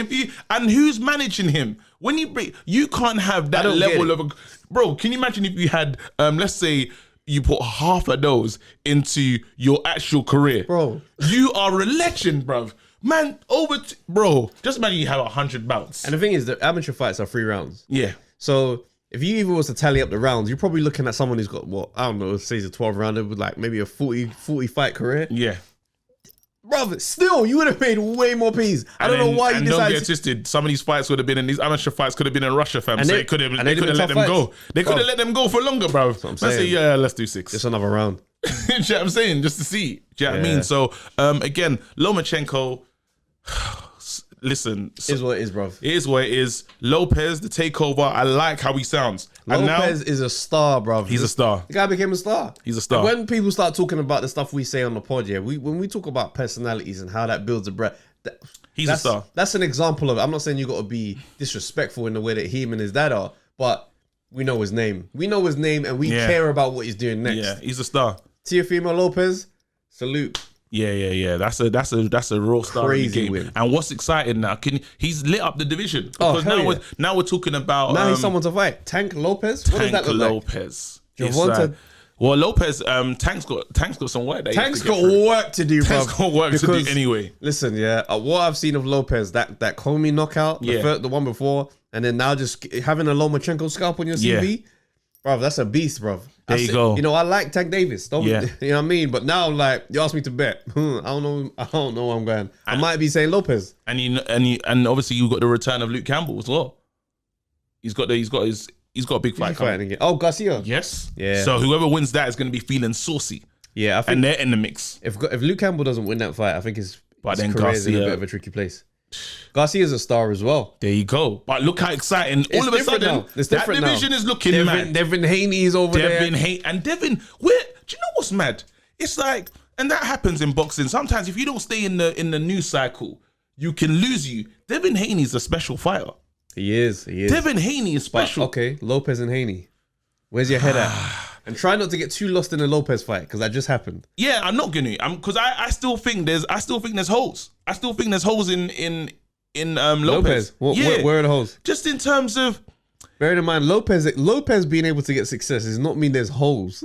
[SPEAKER 2] And who's managing him? When you break, you can't have that level of bro. Can you imagine if you had, let's say, you put half of those into your actual career, bro? You are a legend, bruv. Man, bro. Just imagine you have 100 bouts.
[SPEAKER 1] And the thing is, the amateur fights are 3 rounds.
[SPEAKER 2] Yeah.
[SPEAKER 1] So if you even was to tally up the rounds, you're probably looking at someone who's got, what, I don't know, say he's a 12 rounder with like maybe a 40 fight career.
[SPEAKER 2] Yeah.
[SPEAKER 1] Brother, still, you would have made way more P's. I don't know why you decided.
[SPEAKER 2] Don't get twisted. Some of these fights would have been in these amateur fights could have been in Russia, fam. So they could have let them go. They could have let them go for longer, bro. Let's say, yeah, let's do 6.
[SPEAKER 1] Just another round.
[SPEAKER 2] Do you know what I'm saying? Just to see. Do you know what I mean? So, again, Lomachenko, listen.
[SPEAKER 1] Is what it is, bro.
[SPEAKER 2] It is what it is. Lopez, the takeover. I like how he sounds.
[SPEAKER 1] Lopez is a star, bro.
[SPEAKER 2] He's a star.
[SPEAKER 1] The guy became a star.
[SPEAKER 2] He's a star.
[SPEAKER 1] And when people start talking about the stuff we say on the pod, yeah, when we talk about personalities and how that builds a brand,
[SPEAKER 2] he's a star.
[SPEAKER 1] That's an example of. I'm not saying you got to be disrespectful in the way that him and his dad are, but we know his name. We know his name, and we care about what he's doing next.
[SPEAKER 2] Yeah, he's a star.
[SPEAKER 1] Teofimo Lopez, salute.
[SPEAKER 2] Yeah. That's a real star
[SPEAKER 1] Crazy
[SPEAKER 2] in the game.
[SPEAKER 1] win.
[SPEAKER 2] And what's exciting now? He's lit up the division because now we're talking about
[SPEAKER 1] he's someone to fight. Tank Lopez. What does that look
[SPEAKER 2] Lopez.
[SPEAKER 1] Like?
[SPEAKER 2] Well, Lopez. Tank's got some work.
[SPEAKER 1] Tank's got work to do, bro.
[SPEAKER 2] Tank's got work to do anyway.
[SPEAKER 1] Listen, what I've seen of Lopez, that Comey knockout, the one before, and then now just having a Lomachenko scalp on your CV. Bro, that's a beast, bro.
[SPEAKER 2] There you go.
[SPEAKER 1] You know, I like Tank Davis. You know what I mean? But now, like, you asked me to bet. I don't know where I'm going. I might be saying Lopez.
[SPEAKER 2] And obviously you got the return of Luke Campbell as well. He's got a big fight coming
[SPEAKER 1] again. Oh, Garcia.
[SPEAKER 2] Yes.
[SPEAKER 1] Yeah.
[SPEAKER 2] So whoever wins that is going to be feeling saucy.
[SPEAKER 1] Yeah, I think.
[SPEAKER 2] And they're in the mix.
[SPEAKER 1] If Luke Campbell doesn't win that fight, I think his career is in a bit of a tricky place. Garcia's a star as well.
[SPEAKER 2] There you go. But look how exciting. All of a sudden, that division is looking mad.
[SPEAKER 1] Devin Haney's over there.
[SPEAKER 2] And Devin, do you know what's mad? It's like, and that happens in boxing. Sometimes if you don't stay in the news cycle, you can lose you. Devin Haney's a special fighter.
[SPEAKER 1] He is.
[SPEAKER 2] Devin Haney is special.
[SPEAKER 1] But, okay, Lopez and Haney. Where's your head at? And try not to get too lost in the Lopez fight because that just happened. Yeah,
[SPEAKER 2] I'm not gonna. Because I still think there's holes. I still think there's holes in Lopez.
[SPEAKER 1] Where are the holes?
[SPEAKER 2] Just in terms of,
[SPEAKER 1] bearing in mind, Lopez being able to get success does not mean there's holes.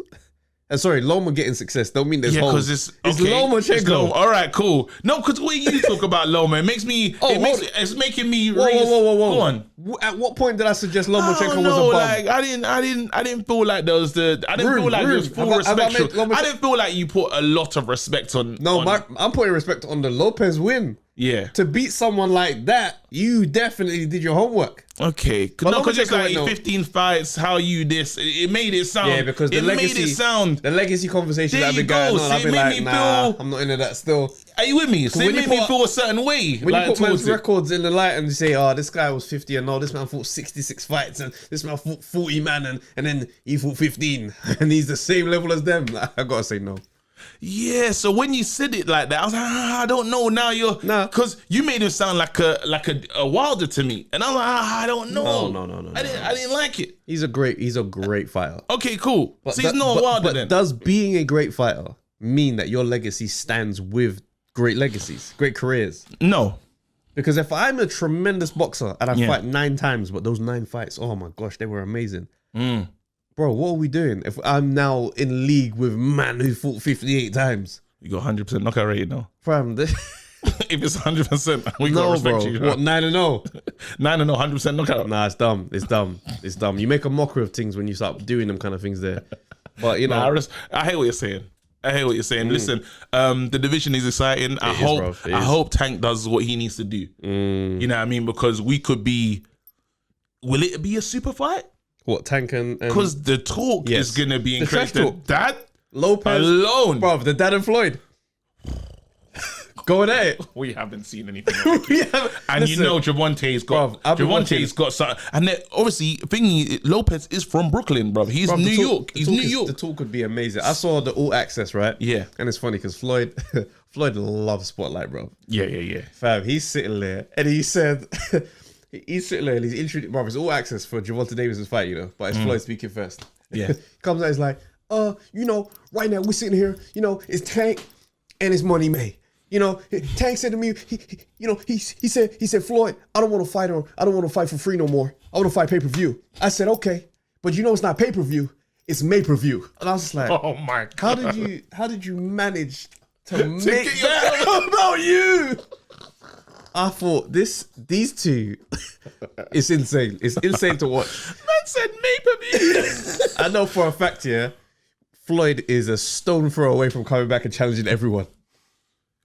[SPEAKER 1] Sorry, Loma getting success don't mean there's holes.
[SPEAKER 2] Because
[SPEAKER 1] it's Lomachenko.
[SPEAKER 2] All right, cool. No, because when you talk about Loma, it makes me. It's making me. Whoa. Go on.
[SPEAKER 1] At what point did I suggest Lomachenko was a bum?
[SPEAKER 2] Like I didn't feel like there was the. I didn't feel like there was full respect. I didn't feel like you put a lot of respect on.
[SPEAKER 1] No, I'm putting respect on the Lopez win.
[SPEAKER 2] Yeah.
[SPEAKER 1] To beat someone like that, you definitely did your homework.
[SPEAKER 2] Okay. Because it's like 15 fights, how you this. It made it sound.
[SPEAKER 1] Yeah, because the legacy conversation that I've been going on, I've been like, nah, I'm not into that still.
[SPEAKER 2] Are you with me? So it made me feel a certain way.
[SPEAKER 1] When you put man's records in the light and you say, oh, this guy was 50 and no, this man fought 66 fights and this man fought 40 man and then he fought 15 and he's the same level as them. I gotta say no.
[SPEAKER 2] Yeah, so when you said it like that, I was like, I don't know. Now because you made him sound like a Wilder to me, and I'm like, I don't know. No. I didn't like it.
[SPEAKER 1] He's a great fighter.
[SPEAKER 2] Okay, cool. So he's not a Wilder then.
[SPEAKER 1] Does being a great fighter mean that your legacy stands with great legacies, great careers?
[SPEAKER 2] No.
[SPEAKER 1] Because if I'm a tremendous boxer and I fight 9 times, but those 9 fights, oh my gosh, they were amazing. Bro, what are we doing if I'm now in league with man who fought 58 times?
[SPEAKER 2] You got 100% knockout rating now.
[SPEAKER 1] Fam,
[SPEAKER 2] if it's 100%, we gotta respect you.
[SPEAKER 1] What, 9-0?
[SPEAKER 2] 9-0, 100% knockout.
[SPEAKER 1] Nah, it's dumb. It's dumb. You make a mockery of things when you start doing them kind of things there. But you know,
[SPEAKER 2] I hate what you're saying. Listen, the division is exciting. I hope Tank does what he needs to do. You know what I mean? Because we could be. Will it be a super fight?
[SPEAKER 1] What, Tank and
[SPEAKER 2] because the talk is gonna be incredible. Dad
[SPEAKER 1] Lopez
[SPEAKER 2] alone,
[SPEAKER 1] bro. The dad and Floyd going at it.
[SPEAKER 2] We haven't seen anything. And you know Javonte's got something. And then obviously, Lopez is from Brooklyn, bro. He's New York. He's New York.
[SPEAKER 1] The talk would be amazing. I saw the All Access, right?
[SPEAKER 2] Yeah.
[SPEAKER 1] And it's funny because Floyd loves Spotlight, bro.
[SPEAKER 2] Yeah.
[SPEAKER 1] Fam, he's sitting there and he said. He's sitting there, he's introduced, bro, it's all access for Gervonta Davis' fight, you know, but it's Floyd speaking first.
[SPEAKER 2] Yeah.
[SPEAKER 1] He comes out, he's like, you know, right now we're sitting here, you know, it's Tank and it's Money May. You know, Tank said to me, he said, Floyd, I don't want to fight for free no more. I want to fight pay-per-view. I said, okay, but you know it's not pay-per-view, it's May-per-view. And I was just like,
[SPEAKER 2] oh my God.
[SPEAKER 1] How did you manage to make that about you? I thought these two, it's insane. It's insane to watch.
[SPEAKER 2] Man said May-per-view.
[SPEAKER 1] I know for a fact, yeah, Floyd is a stone throw away from coming back and challenging everyone.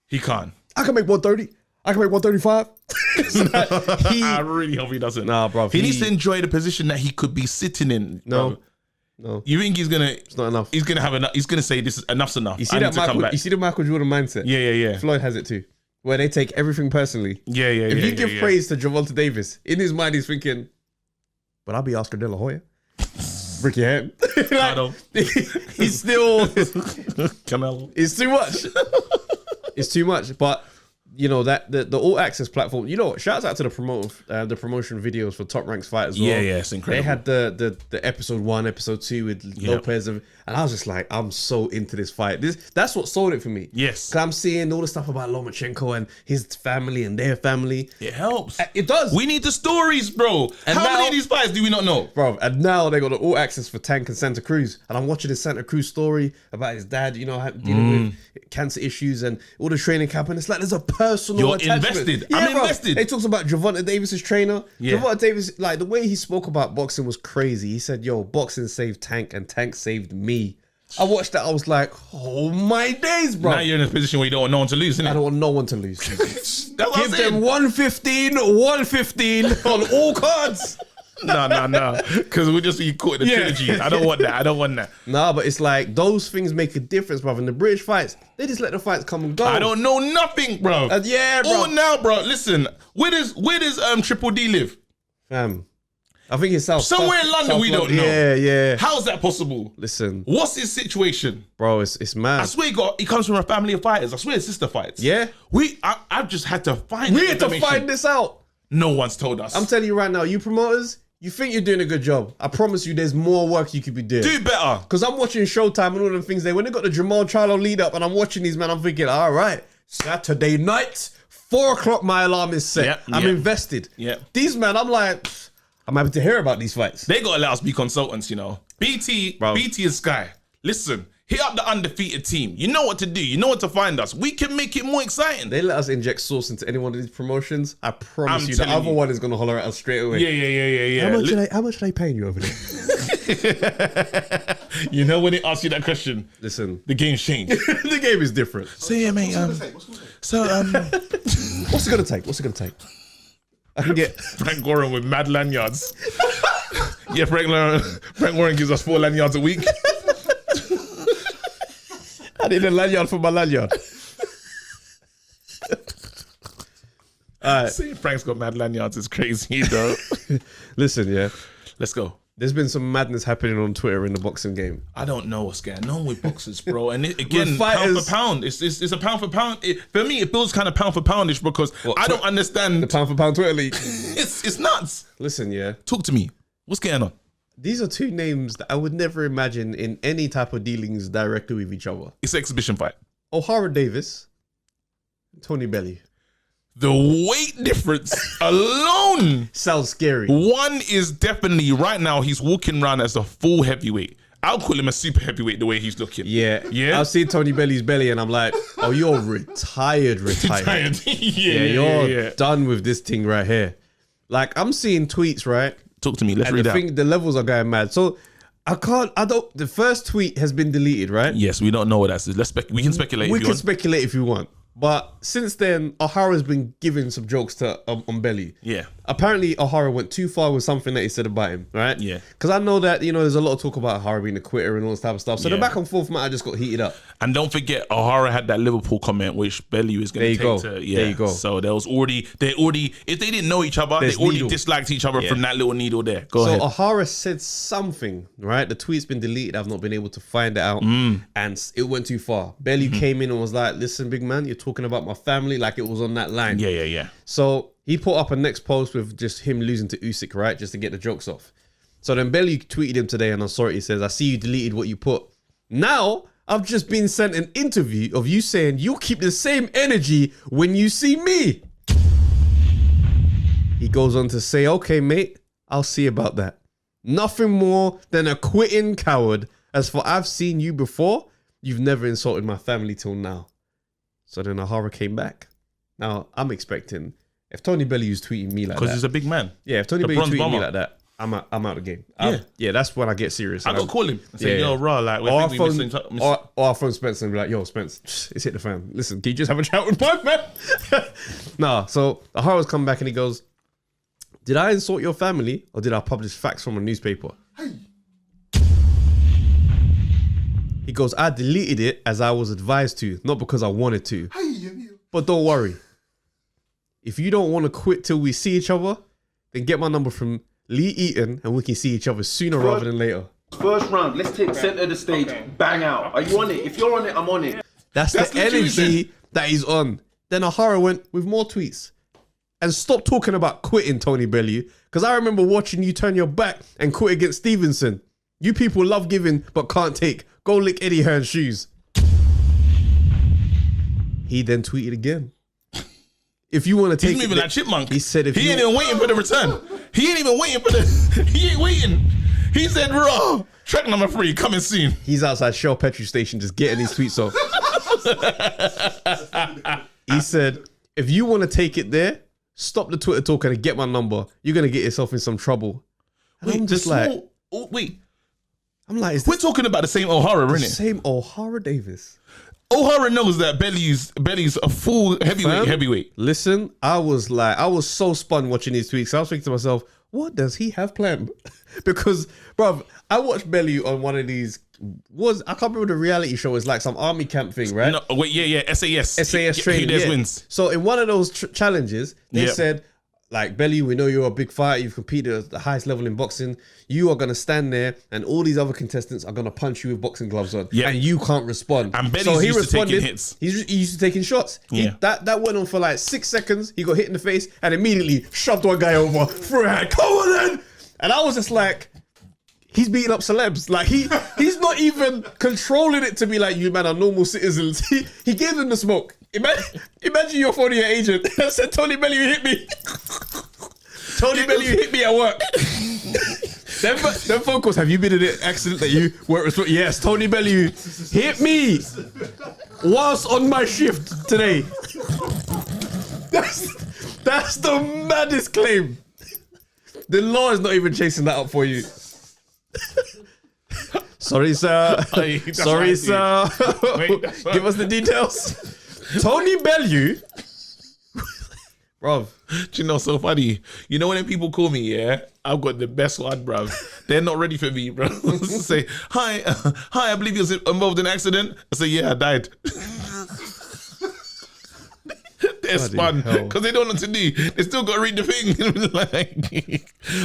[SPEAKER 2] He can't.
[SPEAKER 1] I can make 130. I can make 135.
[SPEAKER 2] I really hope he doesn't.
[SPEAKER 1] Nah, bro.
[SPEAKER 2] He needs to enjoy the position that he could be sitting in.
[SPEAKER 1] No.
[SPEAKER 2] You think he's gonna?
[SPEAKER 1] It's not enough.
[SPEAKER 2] He's gonna have enough. He's gonna say this is enough's enough.
[SPEAKER 1] You see the Michael Jordan mindset?
[SPEAKER 2] Yeah.
[SPEAKER 1] Floyd has it too, where they take everything personally.
[SPEAKER 2] Yeah.
[SPEAKER 1] If you give praise to Gervonta Davis, in his mind he's thinking, but I'll be Oscar De La Hoya. Break your hand. He's still
[SPEAKER 2] Canelo.
[SPEAKER 1] It's too much. It's too much, but you know that the all access platform. You know what? Shouts out to the promotion videos for Top Ranks Fight as well.
[SPEAKER 2] Yeah, it's incredible.
[SPEAKER 1] They had the episode 1, episode 2 with Lopez, and I was just like, I'm so into this fight. That's what sold it for me.
[SPEAKER 2] Yes,
[SPEAKER 1] because I'm seeing all the stuff about Lomachenko and his family and their family.
[SPEAKER 2] It helps.
[SPEAKER 1] It does.
[SPEAKER 2] We need the stories, bro. And how many of these fights do we not know,
[SPEAKER 1] bro? And now they got the all access for Tank and Santa Cruz, and I'm watching his Santa Cruz story about his dad. You know, dealing with cancer issues and all the training camp, and it's like there's a personal attachment.
[SPEAKER 2] Invested.
[SPEAKER 1] Yeah,
[SPEAKER 2] I'm
[SPEAKER 1] bro.
[SPEAKER 2] invested.
[SPEAKER 1] They talked about Gervonta Davis's trainer.
[SPEAKER 2] Yeah.
[SPEAKER 1] Gervonta Davis, like the way he spoke about boxing was crazy. He said, "Yo, boxing saved Tank, and Tank saved me." I watched that. I was like, "Oh my days, bro!"
[SPEAKER 2] Now you're in a position where you don't want no one to lose.
[SPEAKER 1] I don't want no one to lose.
[SPEAKER 2] Give
[SPEAKER 1] them 115 on all cards.
[SPEAKER 2] No. Because we'll just be caught in the trilogy. I don't want that.
[SPEAKER 1] Nah, but it's like those things make a difference, brother. In the British fights, they just let the fights come and go.
[SPEAKER 2] I don't know nothing, bro.
[SPEAKER 1] Yeah, bro.
[SPEAKER 2] Oh, now, bro. Listen, where does Triple D live?
[SPEAKER 1] I think it's
[SPEAKER 2] somewhere in London. We don't know.
[SPEAKER 1] Yeah.
[SPEAKER 2] How's that possible?
[SPEAKER 1] Listen,
[SPEAKER 2] what's his situation,
[SPEAKER 1] bro? It's mad.
[SPEAKER 2] I swear, he comes from a family of fighters. I swear, his sister fights.
[SPEAKER 1] Yeah,
[SPEAKER 2] I've just had to find.
[SPEAKER 1] We had to find this out.
[SPEAKER 2] No one's told us.
[SPEAKER 1] I'm telling you right now, you promoters, you think you're doing a good job. I promise you, there's more work you could be doing.
[SPEAKER 2] Do better.
[SPEAKER 1] Because I'm watching Showtime and all them things there. When they got the Jamal Charlo lead up, and I'm watching these, man, I'm thinking, all right, Saturday night, 4:00, my alarm is set. I'm invested.
[SPEAKER 2] Yeah.
[SPEAKER 1] These men, I'm like, I'm happy to hear about these fights.
[SPEAKER 2] They gotta let us be consultants, you know. BT and Sky. Listen, hit up the Undefeated team. You know what to do. You know what to find us. We can make it more exciting.
[SPEAKER 1] They let us inject sauce into any one of these promotions. I promise you, the other one is gonna holler at us straight away.
[SPEAKER 2] Yeah.
[SPEAKER 1] How much are they paying you over there?
[SPEAKER 2] You know when they ask you that question,
[SPEAKER 1] listen,
[SPEAKER 2] the game's changed.
[SPEAKER 1] The game is different.
[SPEAKER 2] So yeah, mate.
[SPEAKER 1] What's it gonna take? I can get
[SPEAKER 2] Frank Warren with mad lanyards. Yeah, Frank Warren gives us 4 lanyards a week.
[SPEAKER 1] I need a lanyard for my lanyard.
[SPEAKER 2] Saying Frank's got mad lanyards is crazy, though.
[SPEAKER 1] Listen, yeah.
[SPEAKER 2] Let's go.
[SPEAKER 1] There's been some madness happening on Twitter in the boxing game.
[SPEAKER 2] I don't know what's going on with boxers, bro. And again, pound for pound. It's a pound for pound. For me, it feels kind of pound for poundish because I don't understand.
[SPEAKER 1] The pound for pound Twitter league.
[SPEAKER 2] It's nuts.
[SPEAKER 1] Listen, yeah.
[SPEAKER 2] Talk to me. What's going on?
[SPEAKER 1] These are two names that I would never imagine in any type of dealings directly with each other.
[SPEAKER 2] It's an exhibition fight.
[SPEAKER 1] Ohara Davis, Tony Bellew.
[SPEAKER 2] The weight difference alone
[SPEAKER 1] sounds scary.
[SPEAKER 2] One is definitely right now he's walking around as a full heavyweight. I'll call him a super heavyweight the way he's looking.
[SPEAKER 1] Yeah. I've seen Tony Bellew's belly and I'm like, oh, you're retired. You're done with this thing right here. Like I'm seeing tweets, right?
[SPEAKER 2] Talk to me. Let's read that.
[SPEAKER 1] The levels are going mad. So the first tweet has been deleted, right?
[SPEAKER 2] Yes, we don't know what that is. We can speculate.
[SPEAKER 1] We can speculate if you want. But since then, Ohara's been giving some jokes to on Bellew.
[SPEAKER 2] Yeah.
[SPEAKER 1] Apparently, Ohara went too far with something that he said about him, right?
[SPEAKER 2] Yeah.
[SPEAKER 1] Because I know that, there's a lot of talk about Ohara being a quitter and all this type of stuff. So the back and forth matter just got heated up.
[SPEAKER 2] And don't forget, Ohara had that Liverpool comment, which Bellew is going to take to. Yeah.
[SPEAKER 1] There you go.
[SPEAKER 2] So there was already, if they didn't know each other, they already disliked each other from that little needle there. Go ahead.
[SPEAKER 1] So Ohara said something, right? The tweet's been deleted. I've not been able to find it out. And it went too far. Bellew came in and was like, listen, big man, you're talking about my family, like it was on that line.
[SPEAKER 2] Yeah.
[SPEAKER 1] So He put up a next post with just him losing to Usyk, right? Just to get the jokes off. So then Bellew tweeted him today and I'm sorry. He says, I see you deleted what you put. Now, I've just been sent an interview of you saying you'll keep the same energy when you see me. He goes on to say, okay, mate, I'll see about that. Nothing more than a quitting coward. As for I've seen you before, you've never insulted my family till now. So then Ohara came back. Now, I'm expecting, if Tony Bellew's tweeting me like that.
[SPEAKER 2] Because he's a big man.
[SPEAKER 1] Yeah, if Tony Bellew's tweeting me like that, I'm out of the game. Yeah, that's when I get serious.
[SPEAKER 2] I gotta call him and say, yo, raw, like,
[SPEAKER 1] or I'll phone Spence and be like, yo, Spence, it's hit the fan. Listen, can you just have a chat with my man? Nah, so Ohara's come back and he goes, did I insult your family or did I publish facts from a newspaper? He goes, I deleted it as I was advised to, not because I wanted to. But don't worry. If you don't want to quit till we see each other, then get my number from Lee Eaton and we can see each other sooner rather than later.
[SPEAKER 4] First round, let's take center of the stage, bang out. Are you on it? If you're on it, I'm on it.
[SPEAKER 1] That's the energy that he's on. Then Ohara went with more tweets. And stop talking about quitting, Tony Bellew, because I remember watching you turn your back and quit against Stevenson. You people love giving but can't take. Go lick Eddie Hearn's shoes. He then tweeted again. If you want to take
[SPEAKER 2] he's moving like chipmunk.
[SPEAKER 1] He said,
[SPEAKER 2] he ain't even waiting for the return. He ain't even waiting for he ain't waiting. He said, raw, track number 3, coming soon.
[SPEAKER 1] He's outside Shell petrol station just getting these tweets off. He said, if you want to take it there, stop the Twitter talk and get my number. You're going to get yourself in some trouble. And
[SPEAKER 2] wait,
[SPEAKER 1] I'm just like...
[SPEAKER 2] wait.
[SPEAKER 1] I'm like...
[SPEAKER 2] We're talking about the same Ohara, isn't it?
[SPEAKER 1] Same Ohara Davis.
[SPEAKER 2] Ohara knows that Bellew's a full heavyweight.
[SPEAKER 1] Listen, I was so spun watching these tweets. I was thinking to myself, what does he have planned? Because, bruv, I watched Bellew on one of these... I can't remember the reality show. It's like some army camp thing, right?
[SPEAKER 2] No, wait, yeah, SAS.
[SPEAKER 1] SAS training.
[SPEAKER 2] Who wins.
[SPEAKER 1] So in one of those challenges, they said, like, Bellew, we know you're a big fighter. You've competed at the highest level in boxing. You are going to stand there and all these other contestants are going to punch you with boxing gloves on. Yeah. And you can't respond.
[SPEAKER 2] And Bellew's used to taking hits.
[SPEAKER 1] He's used to taking shots.
[SPEAKER 2] Yeah.
[SPEAKER 1] That went on for like 6 seconds. He got hit in the face and immediately shoved one guy over. Threw a hand. Come on then. And I was just like... He's beating up celebs. Like he's not even controlling it to be like, you man are normal citizens. He gave them the smoke. Imagine you're phoning your agent and said, Tony Bellew hit me. Tony Bellew hit me at work. Them phone calls, have you been in an accident that you weren't responsible? Yes, Tony Bellew hit me whilst on my shift today. That's the maddest claim. The law is not even chasing that up for you. Sorry, sir. Sorry, sir. Wait, give us the details. Tony Bellew. Bruv.
[SPEAKER 2] Do you know, so funny? You know when people call me, yeah? I've got the best one, bruv. They're not ready for me, bro. Say, hi, I believe you was involved in an accident. I say, yeah, I died. They're spun because they don't know what to do. They still got to read the thing. Like,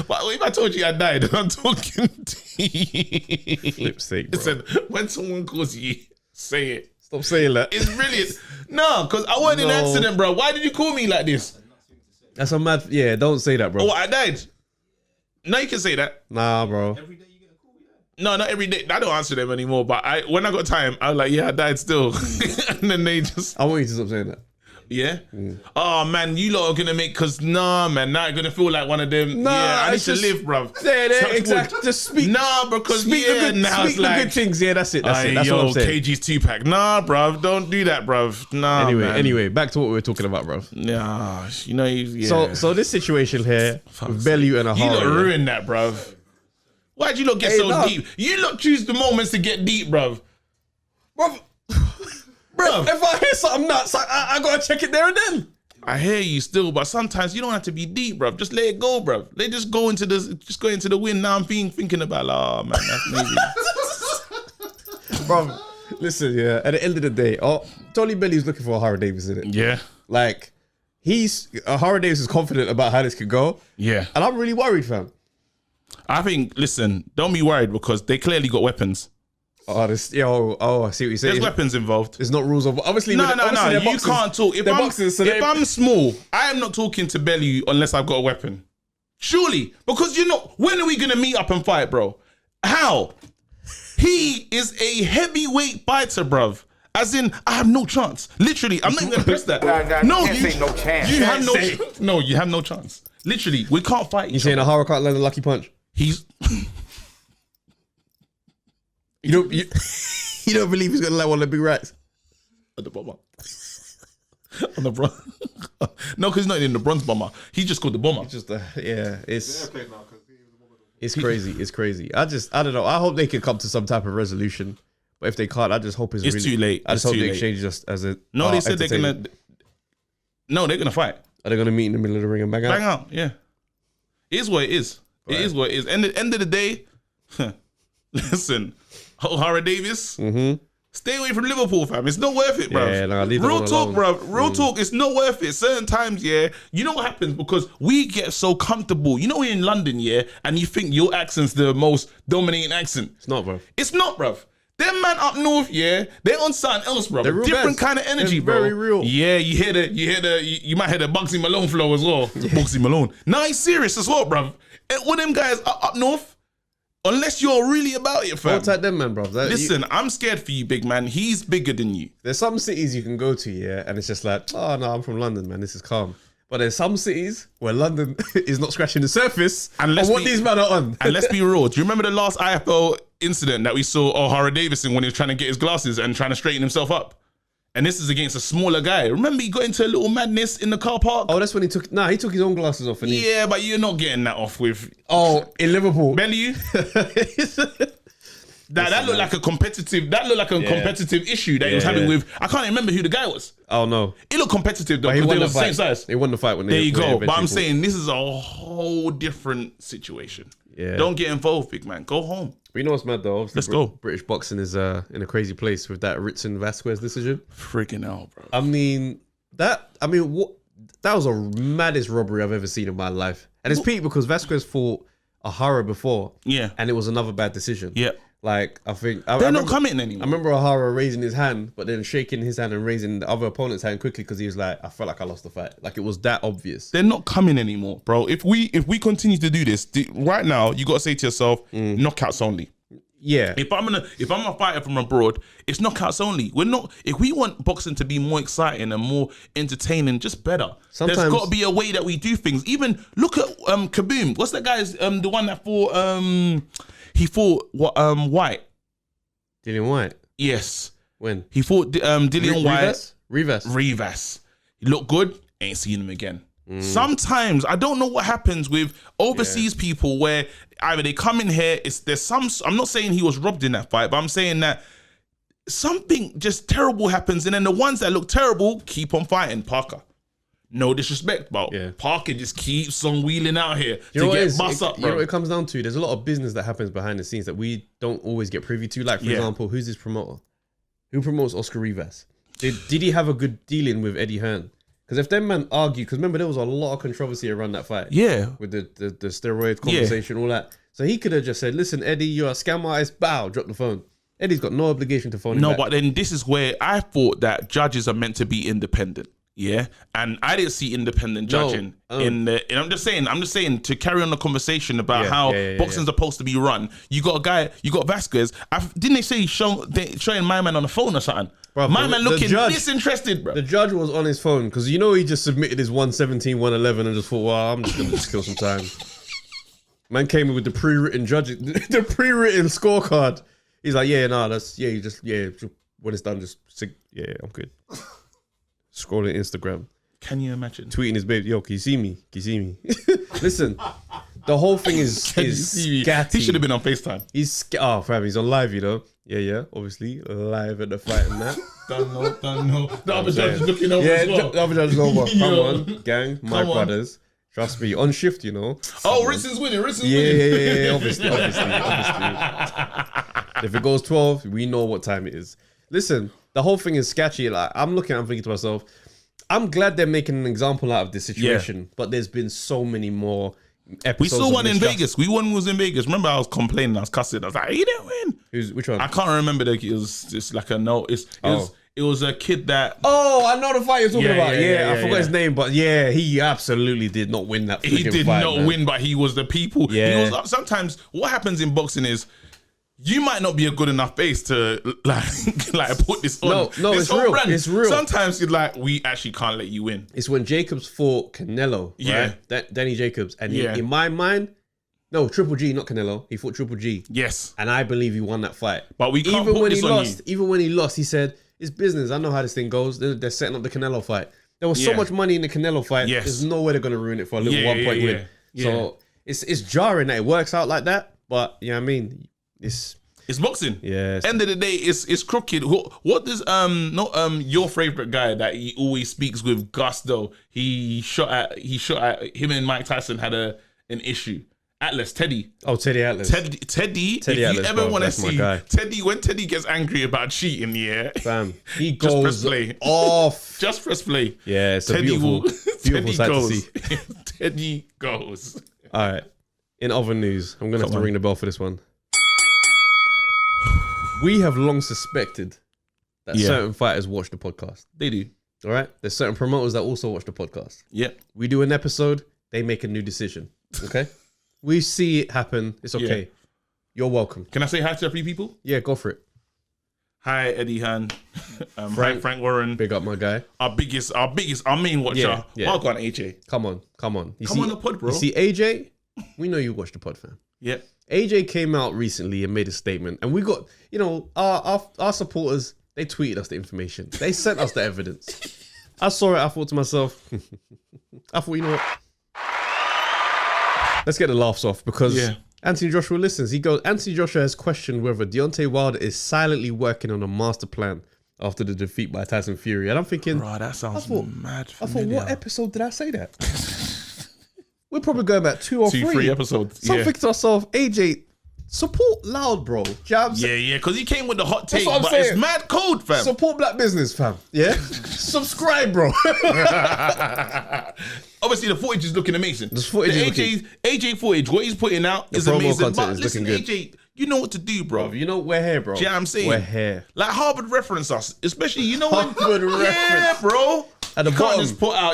[SPEAKER 2] but if I told you I died, I'm talking to you.
[SPEAKER 1] Flip sake, bro.
[SPEAKER 2] Listen, when someone calls you, say it.
[SPEAKER 1] Stop saying that.
[SPEAKER 2] It's brilliant. No, because I wasn't in an accident, bro. Why did you call me like this?
[SPEAKER 1] That's a mad... Yeah, don't say that, bro.
[SPEAKER 2] Oh, I died. No, you can say that.
[SPEAKER 1] Nah, bro.
[SPEAKER 6] Every day you get a call, yeah.
[SPEAKER 2] No, not every day. I don't answer them anymore. But when I got time, I was like, yeah, I died still. And then they just...
[SPEAKER 1] I want you to stop saying that.
[SPEAKER 2] Yeah? Oh, man, you lot are going to make... Because, nah, man, now you're going to feel like one of them.
[SPEAKER 1] Nah,
[SPEAKER 2] yeah, I need to live, bruv.
[SPEAKER 1] Yeah, exactly. Just speak.
[SPEAKER 2] Nah, because
[SPEAKER 1] speak the good things. Yeah, that's it. That's what I'm saying.
[SPEAKER 2] KG's 2-pack. Nah, bruv. Don't do that, bruv. Nah,
[SPEAKER 1] Anyway, back to what we were talking about, bruv.
[SPEAKER 2] Yeah, you know... Yeah.
[SPEAKER 1] So this situation here with Bellew and Ohara...
[SPEAKER 2] You lot ruined that, bruv. Why'd you lot get deep? You lot choose the moments to get deep, bruv.
[SPEAKER 1] Bruv... If I hear something nuts, I gotta check it there and then.
[SPEAKER 2] I hear you still, but sometimes you don't have to be deep, bruv. Just let it go, bruv. Let just go into the wind. Now I'm thinking about, oh man, that's maybe.
[SPEAKER 1] Bruv, listen, yeah. At the end of the day, Tony Bellew's looking for Ohara Davis, isn't it?
[SPEAKER 2] Yeah.
[SPEAKER 1] Like, Ohara Davis is confident about how this could go.
[SPEAKER 2] Yeah.
[SPEAKER 1] And I'm really worried, fam.
[SPEAKER 2] I think, listen, don't be worried because they clearly got weapons.
[SPEAKER 1] Oh, I see what you're saying.
[SPEAKER 2] There's weapons involved.
[SPEAKER 1] There's not rules of obviously.
[SPEAKER 2] No.
[SPEAKER 1] Obviously
[SPEAKER 2] You can't talk. If I'm small, I am not talking to Bellew unless I've got a weapon. Surely, because when are we gonna meet up and fight, bro? How? He is a heavyweight fighter, bruv. As in, I have no chance. Literally, I'm not even gonna press that.
[SPEAKER 5] No, you ain't no chance.
[SPEAKER 2] You have you have no chance. Literally, we can't fight each
[SPEAKER 1] You saying
[SPEAKER 2] other.
[SPEAKER 1] Ohara can't land a lucky punch?
[SPEAKER 2] He's.
[SPEAKER 1] You don't believe he's gonna let one of the big racks?
[SPEAKER 2] At the bomber. On the bronze. No, because he's not in the bronze bomber. He just called the bomber.
[SPEAKER 1] Just it's crazy. It's crazy. I don't know. I hope they can come to some type of resolution. But if they can't, I just hope it's really,
[SPEAKER 2] too late.
[SPEAKER 1] I just hope the exchange just as a
[SPEAKER 2] they said they're gonna. No, they're gonna fight.
[SPEAKER 1] Are they gonna meet in the middle of the ring and bang out?
[SPEAKER 2] Bang out, yeah. It is what it is. Right. It is what it is. And at the end of the day, listen, Ohara Davis, stay away from Liverpool, fam. It's not worth it, bro.
[SPEAKER 1] Yeah, no, leave
[SPEAKER 2] Real
[SPEAKER 1] that
[SPEAKER 2] talk,
[SPEAKER 1] alone.
[SPEAKER 2] bro. Real talk. It's not worth it. Certain times, yeah. You know what happens because we get so comfortable. You know, we're in London, yeah, and you think your accent's the most dominating accent.
[SPEAKER 1] It's not, bro.
[SPEAKER 2] It's not, bro. Them man up north, yeah, they're on something else, bro.
[SPEAKER 1] They're real
[SPEAKER 2] Different
[SPEAKER 1] guys.
[SPEAKER 2] kind of energy,
[SPEAKER 1] They're
[SPEAKER 2] bro.
[SPEAKER 1] very real.
[SPEAKER 2] Yeah, you might hear the Bugsy Malone flow as well. Bugsy Malone. Nah, he's serious as well, bro. And all them guys up north, unless you're really about it, fam.
[SPEAKER 1] Hold tight them, man, bro.
[SPEAKER 2] Listen, I'm scared for you, big man. He's bigger than you.
[SPEAKER 1] There's some cities you can go to, yeah, and it's just like, oh no, I'm from London, man. This is calm. But there's some cities where London is not scratching the surface and what these men are on.
[SPEAKER 2] And let's be real. Do you remember the last IFL incident that we saw Ohara Davison when he was trying to get his glasses and trying to straighten himself up? And this is against a smaller guy. Remember he got into a little madness in the car park?
[SPEAKER 1] Oh, that's when he took his own glasses off. And
[SPEAKER 2] yeah, but you're not getting that off with...
[SPEAKER 1] Oh, in Liverpool.
[SPEAKER 2] Bellew? That looked like a competitive issue that he was having with... I can't remember who the guy was.
[SPEAKER 1] Oh, no.
[SPEAKER 2] It looked competitive though, because they were the same size.
[SPEAKER 1] They won the fight when
[SPEAKER 2] they... There you go. But I'm saying this is a whole different situation. Yeah. Don't get involved, big man. Go home.
[SPEAKER 1] But you know what's mad though? Obviously,
[SPEAKER 2] let's go.
[SPEAKER 1] British boxing is in a crazy place with that Ritson Vasquez decision.
[SPEAKER 2] Freaking hell, bro.
[SPEAKER 1] That was the maddest robbery I've ever seen in my life. And it's peak because Vasquez fought Ohara before.
[SPEAKER 2] Yeah.
[SPEAKER 1] And it was another bad decision.
[SPEAKER 2] Yeah.
[SPEAKER 1] Like, I think...
[SPEAKER 2] They're not coming anymore.
[SPEAKER 1] I remember Ohara raising his hand, but then shaking his hand and raising the other opponent's hand quickly because he was like, I felt like I lost the fight. Like, it was that obvious.
[SPEAKER 2] They're not coming anymore, bro. If we continue to do this, right now, you got to say to yourself, knockouts only.
[SPEAKER 1] Yeah.
[SPEAKER 2] If I'm a fighter from abroad, it's knockouts only. We're not... If we want boxing to be more exciting and more entertaining, just better. Sometimes there's got to be a way that we do things. Even, look at Kaboom. What's that guy's... the one that fought... He fought White.
[SPEAKER 1] Dillian White?
[SPEAKER 2] Yes.
[SPEAKER 1] When?
[SPEAKER 2] He fought Dillian White.
[SPEAKER 1] Rivas.
[SPEAKER 2] He looked good. Ain't seen him again. Sometimes, I don't know what happens with overseas people where either they come in here, I'm not saying he was robbed in that fight, but I'm saying that something just terrible happens and then the ones that look terrible keep on fighting. Parker. No disrespect, but Parker just keeps on wheeling out here to get bust up, bro.
[SPEAKER 1] You know what it comes down to? There's a lot of business that happens behind the scenes that we don't always get privy to. Like, for example, who's his promoter? Who promotes Oscar Rivas? Did he have a good dealing with Eddie Hearn? Because if them man argue, because remember there was a lot of controversy around that fight. Yeah. With the steroid conversation, all that. So he could have just said, listen, Eddie, you're a scam artist, bow, drop the phone. Eddie's got no obligation to phone him back.
[SPEAKER 2] No, but then this is where I thought that judges are meant to be independent. Yeah, and I didn't see independent judging in the. And I'm just saying to carry on the conversation about how boxing's supposed to be run. You got a guy, you got Vasquez. Didn't they say showing my man on the phone or something? Bro, my man looking disinterested, bro.
[SPEAKER 1] The judge was on his phone because he just submitted his 117, 111 and just thought, well, I'm just gonna kill some time. Man came in with the pre-written the pre-written scorecard. He's like, when it's done, I'm good. Scrolling Instagram.
[SPEAKER 2] Can you imagine?
[SPEAKER 1] Tweeting his babe, yo, can you see me? Listen, the whole thing is scatty.
[SPEAKER 2] He should have been on FaceTime.
[SPEAKER 1] He's on live, Yeah, obviously, live at the fight and that.
[SPEAKER 2] Don't know. The other judge is looking over as well.
[SPEAKER 1] The other judge is over. Come on, gang, my brothers. Trust me, on shift,
[SPEAKER 2] Oh, Ritson's winning.
[SPEAKER 1] Yeah, obviously. If it goes 12, we know what time it is. Listen, the whole thing is sketchy. Like, I'm thinking to myself, I'm glad they're making an example out of this situation, but there's been so many more
[SPEAKER 2] We saw one in Vegas. One was in Vegas. Remember, I was complaining. I was cussing. I was like, he didn't win.
[SPEAKER 1] Which one?
[SPEAKER 2] I can't remember. It was just like a no. It was a kid that.
[SPEAKER 1] Oh, I know the fight you're talking about. Yeah, I forgot his name, but yeah, he absolutely did not win that.
[SPEAKER 2] He did
[SPEAKER 1] fight,
[SPEAKER 2] not win, but he was the people.
[SPEAKER 1] Yeah.
[SPEAKER 2] Sometimes what happens in boxing is you might not be a good enough base to like put this on.
[SPEAKER 1] No,
[SPEAKER 2] this
[SPEAKER 1] it's real.
[SPEAKER 2] brand.
[SPEAKER 1] It's real.
[SPEAKER 2] Sometimes you're like, we actually can't let you win.
[SPEAKER 1] It's when Jacobs fought Canelo.
[SPEAKER 2] Yeah,
[SPEAKER 1] right? Danny Jacobs, and in my mind. No, Triple G, not Canelo. He fought Triple G.
[SPEAKER 2] Yes.
[SPEAKER 1] And I believe he won that fight.
[SPEAKER 2] But we can't put this on you.
[SPEAKER 1] Even when he lost, he said, it's business. I know how this thing goes. They're setting up the Canelo fight. There was so much money in the Canelo fight.
[SPEAKER 2] Yes.
[SPEAKER 1] There's no way they're going to ruin it for a little 1 point win.
[SPEAKER 2] Yeah.
[SPEAKER 1] So it's jarring that it works out like that. But, you know what I mean? It's
[SPEAKER 2] boxing.
[SPEAKER 1] Yeah.
[SPEAKER 2] End of the day, it's crooked. What does your favorite guy that he always speaks with gusto? He shot at him and Mike Tyson had an issue. Atlas, Teddy.
[SPEAKER 1] Oh, Teddy Atlas.
[SPEAKER 2] Teddy if
[SPEAKER 1] Atlas,
[SPEAKER 2] you ever want to see
[SPEAKER 1] Teddy,
[SPEAKER 2] when Teddy gets angry about cheating,
[SPEAKER 1] fam, he
[SPEAKER 2] just
[SPEAKER 1] goes
[SPEAKER 2] press play.
[SPEAKER 1] off.
[SPEAKER 2] Just press play.
[SPEAKER 1] Yeah, it's Teddy beautiful sight to see.
[SPEAKER 2] Teddy goes.
[SPEAKER 1] All right. In other news, I'm going to have to ring the bell for this one. We have long suspected that certain fighters watch the podcast.
[SPEAKER 2] They do.
[SPEAKER 1] All right? There's certain promoters that also watch the podcast.
[SPEAKER 2] Yep.
[SPEAKER 1] We do an episode, they make a new decision. Okay? We see it happen. It's okay. Yeah. You're welcome.
[SPEAKER 2] Can I say hi to a few people?
[SPEAKER 1] Yeah, go for it.
[SPEAKER 2] Hi, Eddie Han. Frank Warren.
[SPEAKER 1] Big up, my guy.
[SPEAKER 2] Our main watcher.
[SPEAKER 1] Yeah.
[SPEAKER 2] Oh, go on, AJ.
[SPEAKER 1] Come on.
[SPEAKER 2] Come on the pod, bro.
[SPEAKER 1] You see, AJ, we know you watch the pod, fam.
[SPEAKER 2] Yeah.
[SPEAKER 1] AJ came out recently and made a statement, and we got, our supporters, they tweeted us the information. They sent us the evidence. I saw it, I thought to myself, you know what? Let's get the laughs off, because Anthony Joshua listens. He goes, Anthony Joshua has questioned whether Deontay Wilder is silently working on a master plan after the defeat by Tyson Fury. And I'm thinking,
[SPEAKER 2] bro, that sounds mad familiar.
[SPEAKER 1] I thought, what episode did I say that? We're probably going back 2 or 3
[SPEAKER 2] episodes.
[SPEAKER 1] So I'm thinking to myself, AJ, support Loud, bro. Jabs.
[SPEAKER 2] Yeah, because he came with the hot take,
[SPEAKER 1] but
[SPEAKER 2] it's mad cold, fam.
[SPEAKER 1] Support black business, fam. Yeah? Subscribe, bro.
[SPEAKER 2] Obviously, the footage is looking amazing.
[SPEAKER 1] The footage is
[SPEAKER 2] AJ footage, what he's putting out is amazing. But listen, AJ, you know what to do, bro.
[SPEAKER 1] You know, we're here, bro.
[SPEAKER 2] Do you know what I'm saying?
[SPEAKER 1] We're here.
[SPEAKER 2] Like Harvard reference us, especially, you know
[SPEAKER 1] Harvard reference.
[SPEAKER 2] Yeah, bro.
[SPEAKER 1] At the bottom.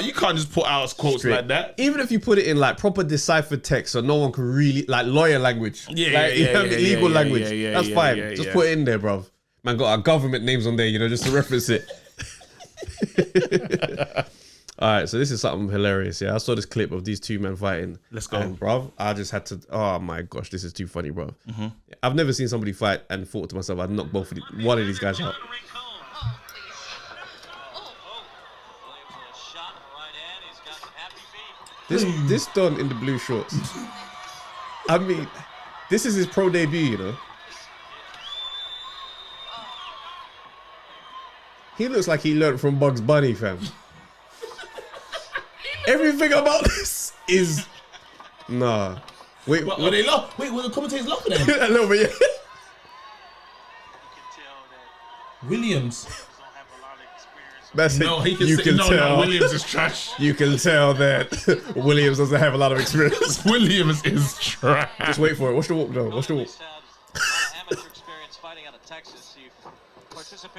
[SPEAKER 2] You can't just put out quotes like that.
[SPEAKER 1] Even if you put it in like proper deciphered text so no one can really, like lawyer language. Legal language. That's fine. Just put it in there, bro. Man, got our government names on there, just to reference it. All right, so this is something hilarious. Yeah, I saw this clip of these two men fighting.
[SPEAKER 2] Let's go.
[SPEAKER 1] And, bro, I just had to, oh my gosh, this is too funny, bro. I've never seen somebody fight and thought to myself, I'd knock one of these guys out. This Don in the blue shorts. I mean, this is his pro debut, He looks like he learned from Bugs Bunny, fam. Everything about this is nah. Wait,
[SPEAKER 2] were they laugh? Wait, were the commentators laughing at him?
[SPEAKER 1] A little bit, yeah.
[SPEAKER 2] Williams.
[SPEAKER 1] No,
[SPEAKER 2] Williams is trash.
[SPEAKER 1] You can tell that Williams doesn't have a lot of experience.
[SPEAKER 2] Williams is trash.
[SPEAKER 1] Just wait for it. Watch the walk, though. Watch the walk.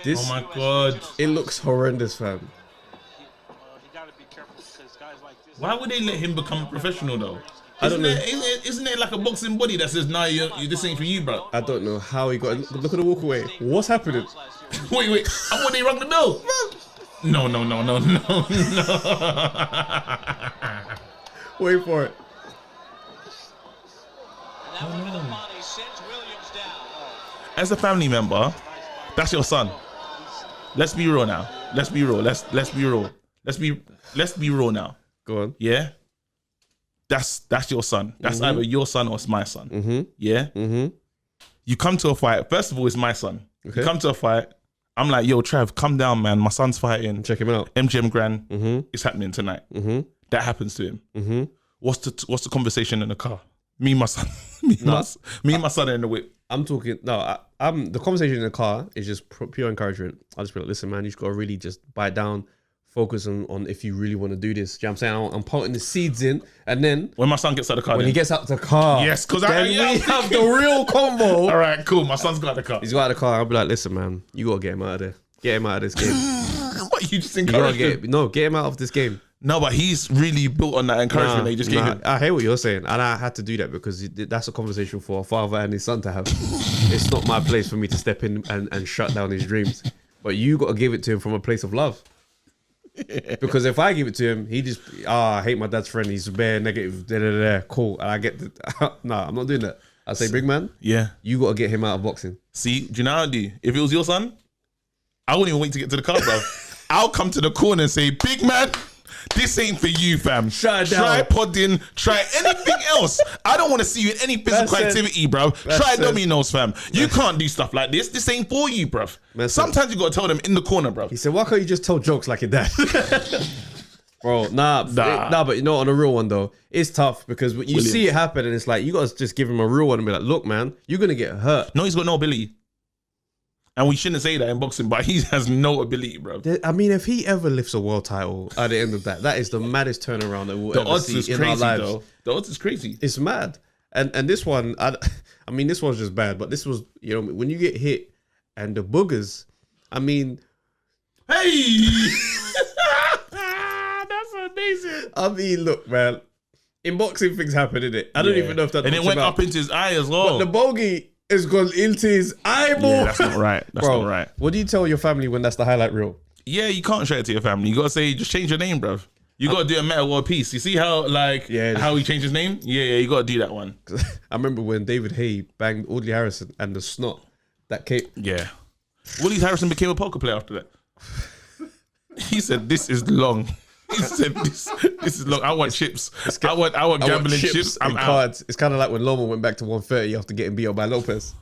[SPEAKER 1] This,
[SPEAKER 2] oh my god,
[SPEAKER 1] it looks horrendous, fam.
[SPEAKER 2] Why would they let him become a professional though?
[SPEAKER 1] I don't know.
[SPEAKER 2] Isn't it like a boxing body that says, "Nah, this ain't for you, bro"?
[SPEAKER 1] I don't know how he got. Look at the walk away. What's happening?
[SPEAKER 2] Wait. I want they rung the bell. No.
[SPEAKER 1] Wait for it.
[SPEAKER 2] As a family member, that's your son. Let's be real now. Let's be real. Let's be real. Let's be real now.
[SPEAKER 1] Go on.
[SPEAKER 2] Yeah. That's your son. That's either your son or it's my son. Yeah. You come to a fight. First of all, it's my son. Okay. You come to a fight. I'm like, yo, Trav, come down, man. My son's fighting.
[SPEAKER 1] Check him out.
[SPEAKER 2] MGM Grand. It's happening tonight. That happens to him. What's the conversation in the car? Me and my son. me and my son are in the whip.
[SPEAKER 1] I'm talking. No, I'm the conversation in the car is just pure encouragement. I'll just be like, listen, man, you just gotta really just bite down, focus on if you really want to do this. Do you know what I'm saying? I'm putting the seeds in, and then
[SPEAKER 2] when my son gets out of the car,
[SPEAKER 1] when he gets out the car,
[SPEAKER 2] yes, because
[SPEAKER 1] we have the real combo.
[SPEAKER 2] All right, cool. My son's got out the car.
[SPEAKER 1] He's got out of the car. I'll be like, listen, man, you gotta get him out of there. Get him out of this game.
[SPEAKER 2] What, you just encourage him?
[SPEAKER 1] Get him out of this game.
[SPEAKER 2] No, but he's really built on that encouragement that he just gave him.
[SPEAKER 1] I hear what you're saying, and I had to do that because that's a conversation for a father and his son to have. It's not my place for me to step in and shut down his dreams. But you got to give it to him from a place of love. Because if I give it to him, he just, I hate my dad's friend. He's bare negative, cool. And I get nah, I'm not doing that. I say, big man, you got to get him out of boxing.
[SPEAKER 2] See, do you know how I do? If it was your son, I wouldn't even wait to get to the car, bro. I'll come to the corner and say, big man, this ain't for you, fam.
[SPEAKER 1] Shut
[SPEAKER 2] try
[SPEAKER 1] down.
[SPEAKER 2] podding, try anything else. I don't want to see you in any physical activity, bro. Try dominoes, fam. You can't do stuff like this. This ain't for you, bro. Sometimes you got to tell them in the corner, bro.
[SPEAKER 1] He said, why can't you just tell jokes like your dad? Bro, nah, but you know, on a real one though, it's tough because when you see it happen and it's like, you got to just give him a real one and be like, look, man, you're going to get hurt.
[SPEAKER 2] No, he's got no ability. And we shouldn't say that in boxing, but he has no ability, bro.
[SPEAKER 1] I mean, if he ever lifts a world title at the end of that, that is the maddest turnaround that we'll ever see in our lives.
[SPEAKER 2] Though. The odds is crazy.
[SPEAKER 1] It's mad. And this one, I mean, this one's just bad, but this was, you know, when you get hit and the boogers, I mean...
[SPEAKER 2] Hey! That's amazing.
[SPEAKER 1] I mean, look, man, in boxing things happen, innit? I don't even know if that...
[SPEAKER 2] And it went up into his eye as well.
[SPEAKER 1] But the bogey... It's gone into his eyeball.
[SPEAKER 2] Yeah, that's not right. That's not right.
[SPEAKER 1] What do you tell your family when that's the highlight reel?
[SPEAKER 2] Yeah, you can't show it to your family. You gotta say, just change your name, bruv. You gotta do a Metal World Peace. You see how how he changed his name? Yeah, you gotta do that one.
[SPEAKER 1] I remember when David Haye banged Audley Harrison and the snot that came.
[SPEAKER 2] Yeah. Audley Harrison became a poker player after that. He said, "This is long." He said, "This is long. I want chips. I want gambling chips. I'm out."
[SPEAKER 1] Cards. It's kind of like when Loma went back to 130 after getting beat up by Lopez.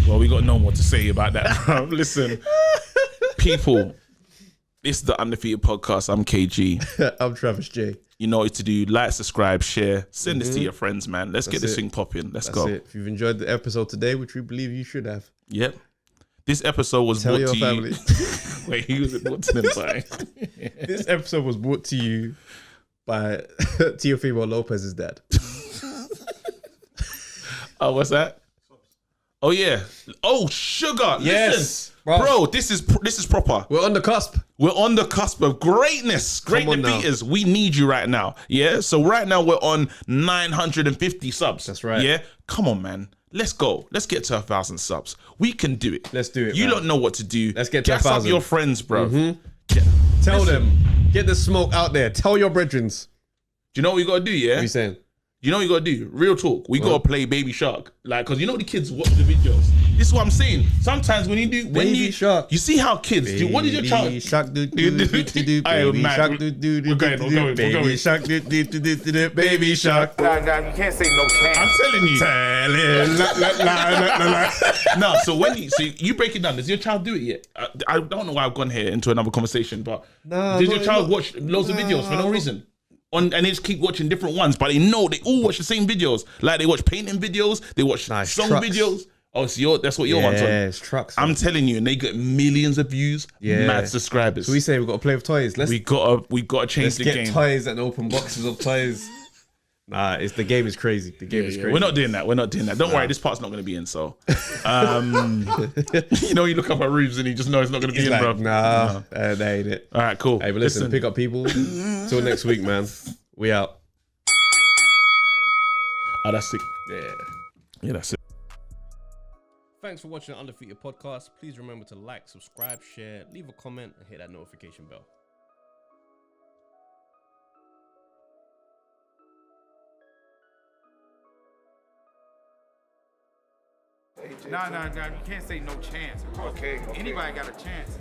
[SPEAKER 2] Well, we got no more to say about that, bro. Listen, people, it's the Undefeated podcast. I'm KG.
[SPEAKER 1] I'm Travis J.
[SPEAKER 2] You know what to do. Like, subscribe, share, send this to your friends, man. Let's get this thing popping. Let's go.
[SPEAKER 1] If you've enjoyed the episode today, which we believe you should have.
[SPEAKER 2] Yep. This episode was
[SPEAKER 1] Tell
[SPEAKER 2] brought
[SPEAKER 1] your
[SPEAKER 2] to
[SPEAKER 1] family.
[SPEAKER 2] you. Wait, he was brought to them by.
[SPEAKER 1] This episode was brought to you by Teofimo Lopez's dad.
[SPEAKER 2] Oh, what's that? Oh yeah. Oh, sugar.
[SPEAKER 1] Yes,
[SPEAKER 2] listen, bro. This is proper.
[SPEAKER 1] We're on the cusp.
[SPEAKER 2] We're on the cusp of greatness. Great defeaters. We need you right now. Yeah. So right now we're on 950 subs.
[SPEAKER 1] That's right.
[SPEAKER 2] Yeah. Come on, man. Let's go. Let's get to 1,000 subs. We can do it.
[SPEAKER 1] Let's do it.
[SPEAKER 2] You
[SPEAKER 1] man.
[SPEAKER 2] don't know what to do.
[SPEAKER 1] Let's get to
[SPEAKER 2] Gas
[SPEAKER 1] 1,000.
[SPEAKER 2] up your friends, bro.
[SPEAKER 1] Tell them. Get the smoke out there. Tell your brethren.
[SPEAKER 2] Do you know what we gotta do? Yeah.
[SPEAKER 1] What are you saying?
[SPEAKER 2] You know what you gotta do? Real talk. We gotta play Baby Shark. Like, cause you know the kids watch the videos. This is what I'm saying. Sometimes when you do,
[SPEAKER 1] Baby Shark.
[SPEAKER 2] You see how kids do. What is your child?
[SPEAKER 1] Baby Shark do do do do do. Baby Shark do do do do. Baby Shark do do do do do. Baby Shark.
[SPEAKER 5] Nah, you can't say no chance.
[SPEAKER 2] I'm telling you. No, so when you break it down, does your child do it yet? I don't know why I've gone here into another conversation, but does your child watch loads of videos for no reason? And they just keep watching different ones, but they all watch the same videos. Like they watch painting videos, they watch song videos. Oh, so that's what your one's on.
[SPEAKER 1] Yeah, it's trucks.
[SPEAKER 2] I'm telling you, and they get millions of views, mad subscribers.
[SPEAKER 1] So we say we've got to play with toys.
[SPEAKER 2] We gotta change the game.
[SPEAKER 1] Let's get toys and open boxes of toys. Nah, the game is crazy. The game is crazy.
[SPEAKER 2] We're not doing that. Don't worry, this part's not going to be in. So, you know, you look up at Reeves and you just know it's not going to be in, bro.
[SPEAKER 1] Nah, that ain't it.
[SPEAKER 2] All right, cool.
[SPEAKER 1] Hey, but listen, pick up people. Till next week, man. We out.
[SPEAKER 2] Oh, that's sick.
[SPEAKER 1] Yeah,
[SPEAKER 2] that's it.
[SPEAKER 1] Thanks for watching the Undefeated podcast. Please remember to like, subscribe, share, leave a comment, and hit that notification bell.
[SPEAKER 5] Nah, you can't say no chance.
[SPEAKER 6] Okay.
[SPEAKER 5] Anybody got a chance.